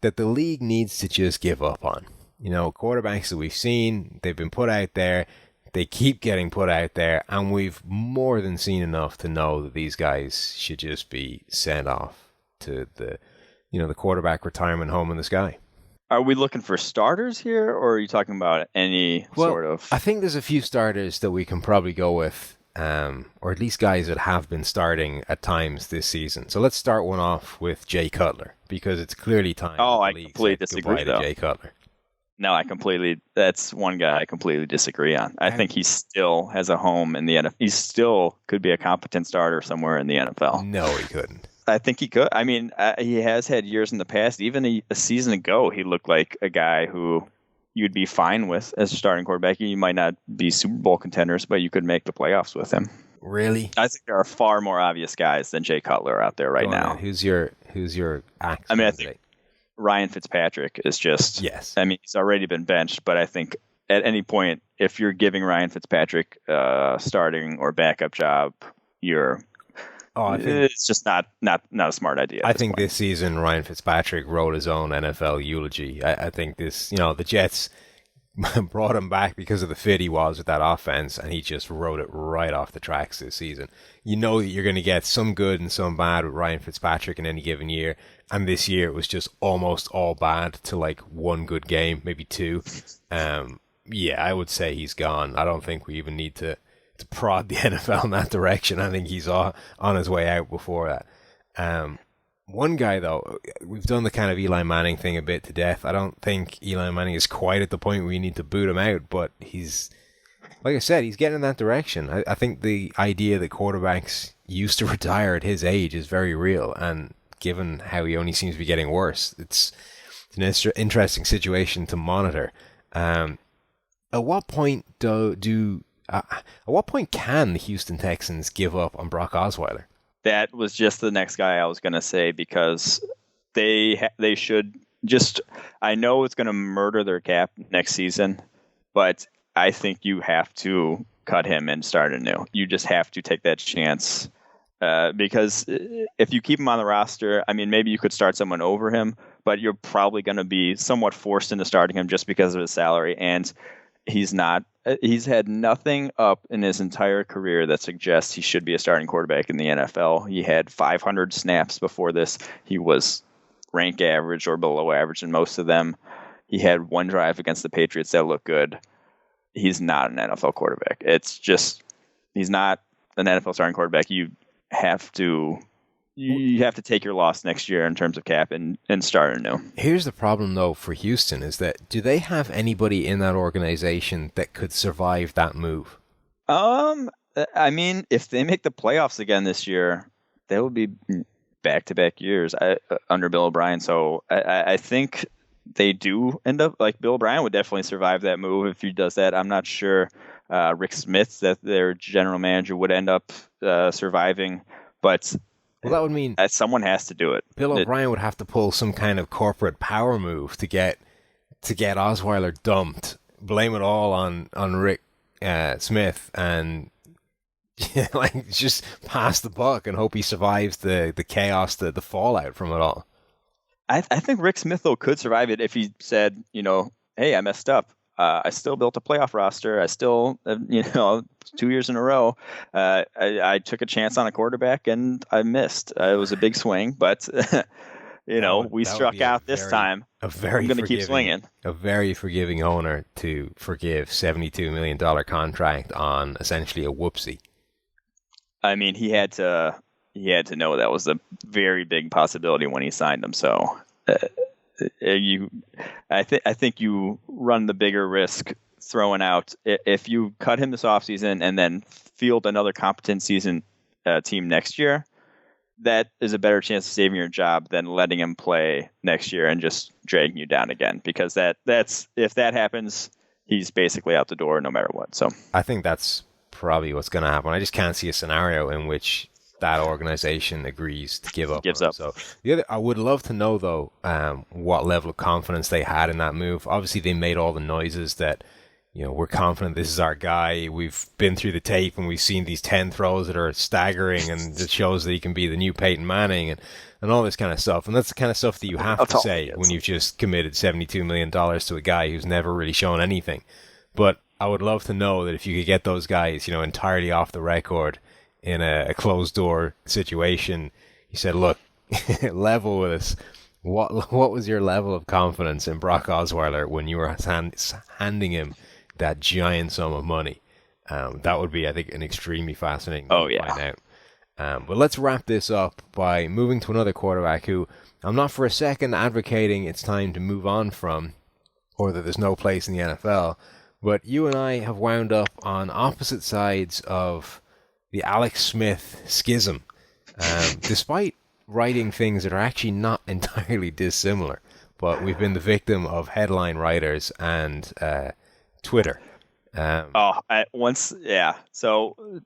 that the league needs to just give up on? Quarterbacks that we've seen, they've been put out there, they keep getting put out there, and we've more than seen enough to know that these guys should just be sent off to the quarterback retirement home in the sky. Are we looking for starters here, or are you talking about any sort of? I think there's a few starters that we can probably go with, or at least guys that have been starting at times this season. So let's start one off with Jay Cutler, because it's clearly time. I completely disagree, though. Jay Cutler. No, that's one guy I completely disagree on. I think he still has a home in the NFL. He still could be a competent starter somewhere in the NFL. No, he couldn't. I think he could. I mean, he has had years in the past. Even a season ago, he looked like a guy who you'd be fine with as a starting quarterback. You might not be Super Bowl contenders, but you could make the playoffs with him. Really? I think there are far more obvious guys than Jay Cutler out there right now. Who's your axe? I think Ryan Fitzpatrick is just. Yes. I mean, he's already been benched, but I think at any point, if you're giving Ryan Fitzpatrick starting or backup job, it's just not a smart idea. I think this season Ryan Fitzpatrick wrote his own NFL eulogy. I think the Jets brought him back because of the fit he was with that offense, and he just wrote it right off the tracks this season. You know that you're going to get some good and some bad with Ryan Fitzpatrick in any given year, and this year it was just almost all bad to like one good game, maybe two. I would say he's gone. I don't think we even need to prod the NFL in that direction. I think he's on his way out before that. One guy, though, we've done the kind of Eli Manning thing a bit to death. I don't think Eli Manning is quite at the point where you need to boot him out, but he's, like I said, he's getting in that direction. I think the idea that quarterbacks used to retire at his age is very real, and given how he only seems to be getting worse, it's an interesting situation to monitor. At what point can the Houston Texans give up on Brock Osweiler? That was just the next guy I was going to say, because they should just. I know it's going to murder their cap next season, but I think you have to cut him and start anew. You just have to take that chance, because if you keep him on the roster, I mean, maybe you could start someone over him, but you're probably going to be somewhat forced into starting him just because of his salary, and he's not. He's had nothing up in his entire career that suggests he should be a starting quarterback in the NFL. He had 500 snaps before this. He was rank average or below average in most of them. He had one drive against the Patriots that looked good. He's not an NFL quarterback. It's just, he's not an NFL starting quarterback. You have to take your loss next year in terms of cap and start anew. Here's the problem, though, for Houston, is that do they have anybody in that organization that could survive that move? I mean, if they make the playoffs again this year, that would be back-to-back years under Bill O'Brien. So I think they do end up, like, Bill O'Brien would definitely survive that move if he does that. I'm not sure Rick Smith, that their general manager, would end up surviving, but... Well, that would mean that someone has to do it. Bill O'Brien would have to pull some kind of corporate power move to get Osweiler dumped, blame it all on Rick Smith, and like just pass the buck and hope he survives the chaos, the fallout from it all. I think Rick Smith, though, could survive it if he said, hey, I messed up. I still built a playoff roster. I still, 2 years in a row, I took a chance on a quarterback and I missed. It was a big swing, but, we struck out this time. I'm going to keep swinging. A very forgiving owner to forgive $72 million contract on essentially a whoopsie. I mean, he had to know that was a very big possibility when he signed him. So, I think you run the bigger risk throwing out if you cut him this offseason and then field another competent season team next year. That is a better chance of saving your job than letting him play next year and just dragging you down again. Because that's if that happens, he's basically out the door no matter what. So I think that's probably what's going to happen. I just can't see a scenario in which that organization agrees to give up. Gives up. So I would love to know, though, what level of confidence they had in that move. Obviously, they made all the noises that, we're confident this is our guy. We've been through the tape and we've seen these 10 throws that are staggering, and it shows that he can be the new Peyton Manning and all this kind of stuff. And that's the kind of stuff that you have to say when you've just committed $72 million to a guy who's never really shown anything. But I would love to know that if you could get those guys, entirely off the record in a closed door situation, he said, look, level with us. What was your level of confidence in Brock Osweiler when you were handing him that giant sum of money? That would be, I think, an extremely fascinating thing to find out. But let's wrap this up by moving to another quarterback who I'm not for a second advocating it's time to move on from, or that there's no place in the NFL. But you and I have wound up on opposite sides of the Alex Smith schism, despite writing things that are actually not entirely dissimilar. But we've been the victim of headline writers and Twitter. So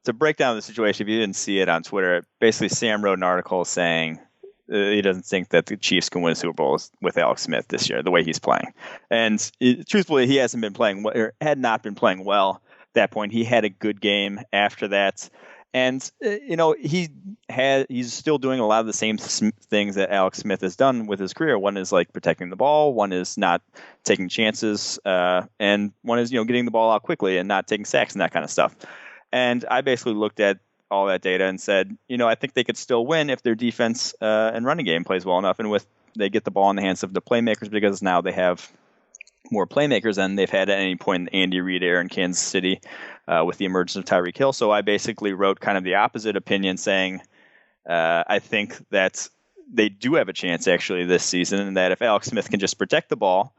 to break down the situation, if you didn't see it on Twitter, basically Sam wrote an article saying he doesn't think that the Chiefs can win Super Bowls with Alex Smith this year, the way he's playing. And truthfully, he hasn't been playing or had not been playing well at that point. He had a good game after that. And, he's still doing a lot of the same things that Alex Smith has done with his career. One is like protecting the ball. One is not taking chances. And one is, getting the ball out quickly and not taking sacks and that kind of stuff. And I basically looked at all that data and said, I think they could still win if their defense and running game plays well enough. And they get the ball in the hands of the playmakers, because now they have more playmakers than they've had at any point in the Andy Reid era in Kansas City with the emergence of Tyreek Hill. So I basically wrote kind of the opposite opinion, saying I think that they do have a chance actually this season, and that if Alex Smith can just protect the ball,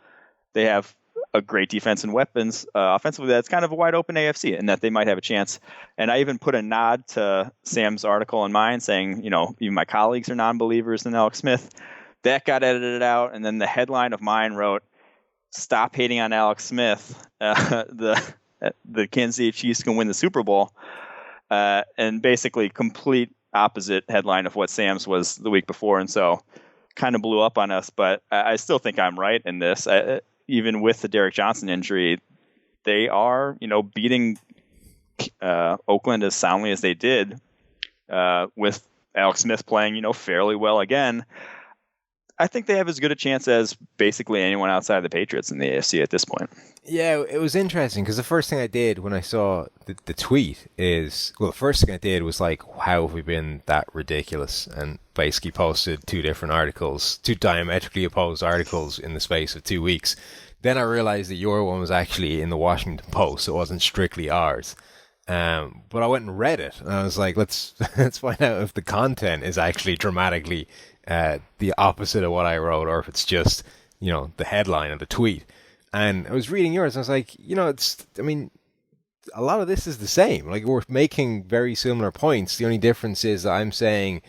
they have a great defense and weapons offensively. That's kind of a wide open AFC, and that they might have a chance. And I even put a nod to Sam's article in mine saying, even my colleagues are non-believers in Alex Smith. That got edited out, and then the headline of mine wrote, "Stop hating on Alex Smith. The Kansas City Chiefs can win the Super Bowl." And basically complete opposite headline of what Sam's was the week before. And so kind of blew up on us. But I still think I'm right in this. Even with the Derek Johnson injury, they are, beating Oakland as soundly as they did with Alex Smith playing, fairly well again. I think they have as good a chance as basically anyone outside the Patriots in the AFC at this point. Yeah, it was interesting because the first thing I did when I saw the tweet is, the first thing I did was like, how have we been that ridiculous? And basically posted two diametrically opposed articles in the space of 2 weeks. Then I realized that your one was actually in the Washington Post, so it wasn't strictly ours. But I went and read it, and I was like, let's find out if the content is actually dramatically the opposite of what I wrote, or if it's just, the headline of the tweet. And I was reading yours, and I was like, a lot of this is the same. Like, we're making very similar points. The only difference is that I'm saying,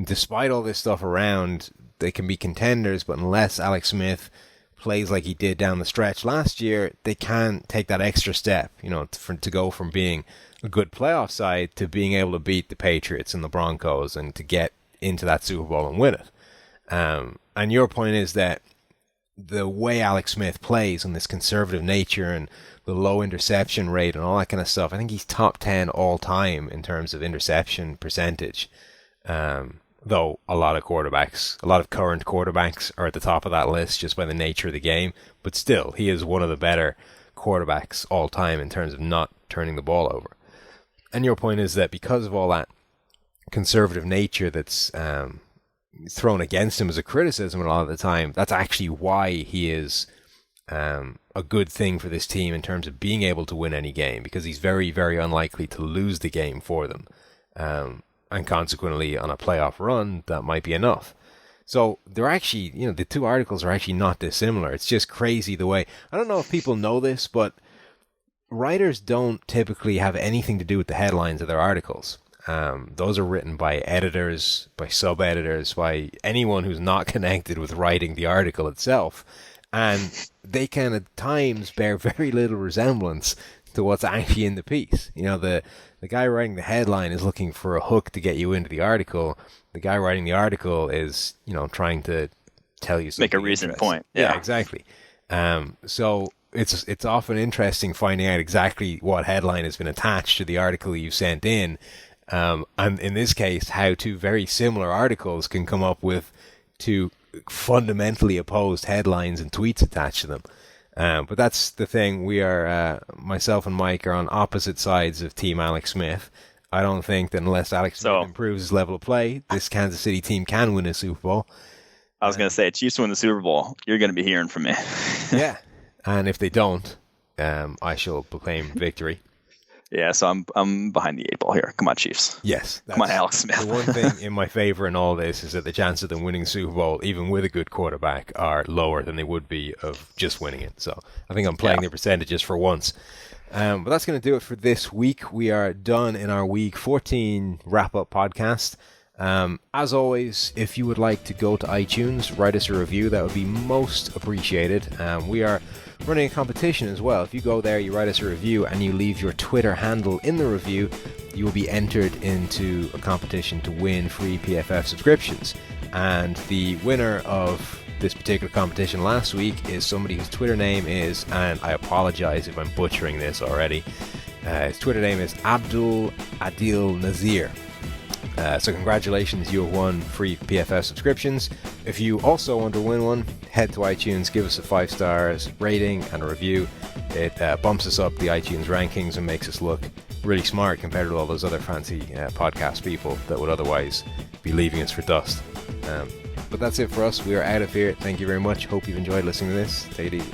despite all this stuff around, they can be contenders, but unless Alex Smith plays like he did down the stretch last year, they can't take that extra step, to go from being a good playoff side to being able to beat the Patriots and the Broncos and to get into that Super Bowl and win it. And your point is that the way Alex Smith plays and this conservative nature and the low interception rate and all that kind of stuff, I think he's top 10 all time in terms of interception percentage. Though a lot of current quarterbacks are at the top of that list just by the nature of the game. But still, he is one of the better quarterbacks all time in terms of not turning the ball over. And your point is that because of all that conservative nature that's thrown against him as a criticism a lot of the time, that's actually why he is a good thing for this team in terms of being able to win any game, because he's very, very unlikely to lose the game for them. And consequently, on a playoff run, that might be enough. So they're actually, the two articles are actually not dissimilar. It's just crazy the way, I don't know if people know this, but writers don't typically have anything to do with the headlines of their articles. Those are written by editors, by sub-editors, by anyone who's not connected with writing the article itself. And they can at times bear very little resemblance to what's actually in the piece. The guy writing the headline is looking for a hook to get you into the article. The guy writing the article is, trying to tell you something. Make a recent point. Yeah, exactly. So it's often interesting finding out exactly what headline has been attached to the article you sent in. And in this case, how two very similar articles can come up with two fundamentally opposed headlines and tweets attached to them. But that's the thing. We are, myself and Mike are on opposite sides of Team Alex Smith. I don't think that unless Alex Smith improves his level of play, this Kansas City team can win a Super Bowl. I was going to say, Chiefs win the Super Bowl, you're going to be hearing from me. Yeah. And if they don't, I shall proclaim victory. Yeah, so I'm behind the 8 ball here. Come on, Chiefs. Yes. Come on, Alex Smith. The one thing in my favor in all this is that the chances of them winning the Super Bowl, even with a good quarterback, are lower than they would be of just winning it. So I think I'm playing the percentages for once. But that's going to do it for this week. We are done in our Week 14 wrap-up podcast. As always, if you would like to go to iTunes, write us a review, that would be most appreciated. We are running a competition as well. If you go there, you write us a review, and you leave your Twitter handle in the review, you will be entered into a competition to win free PFF subscriptions. And the winner of this particular competition last week is somebody whose Twitter name is, and I apologize if I'm butchering this already, his Twitter name is Abdul Adil Nazir. So congratulations, you have won free PFF subscriptions. If you also want to win one, head to iTunes, give us a 5 stars rating and a review. It bumps us up the iTunes rankings and makes us look really smart compared to all those other fancy podcast people that would otherwise be leaving us for dust. But that's it for us. We are out of here. Thank you very much. Hope you've enjoyed listening to this. Take it easy.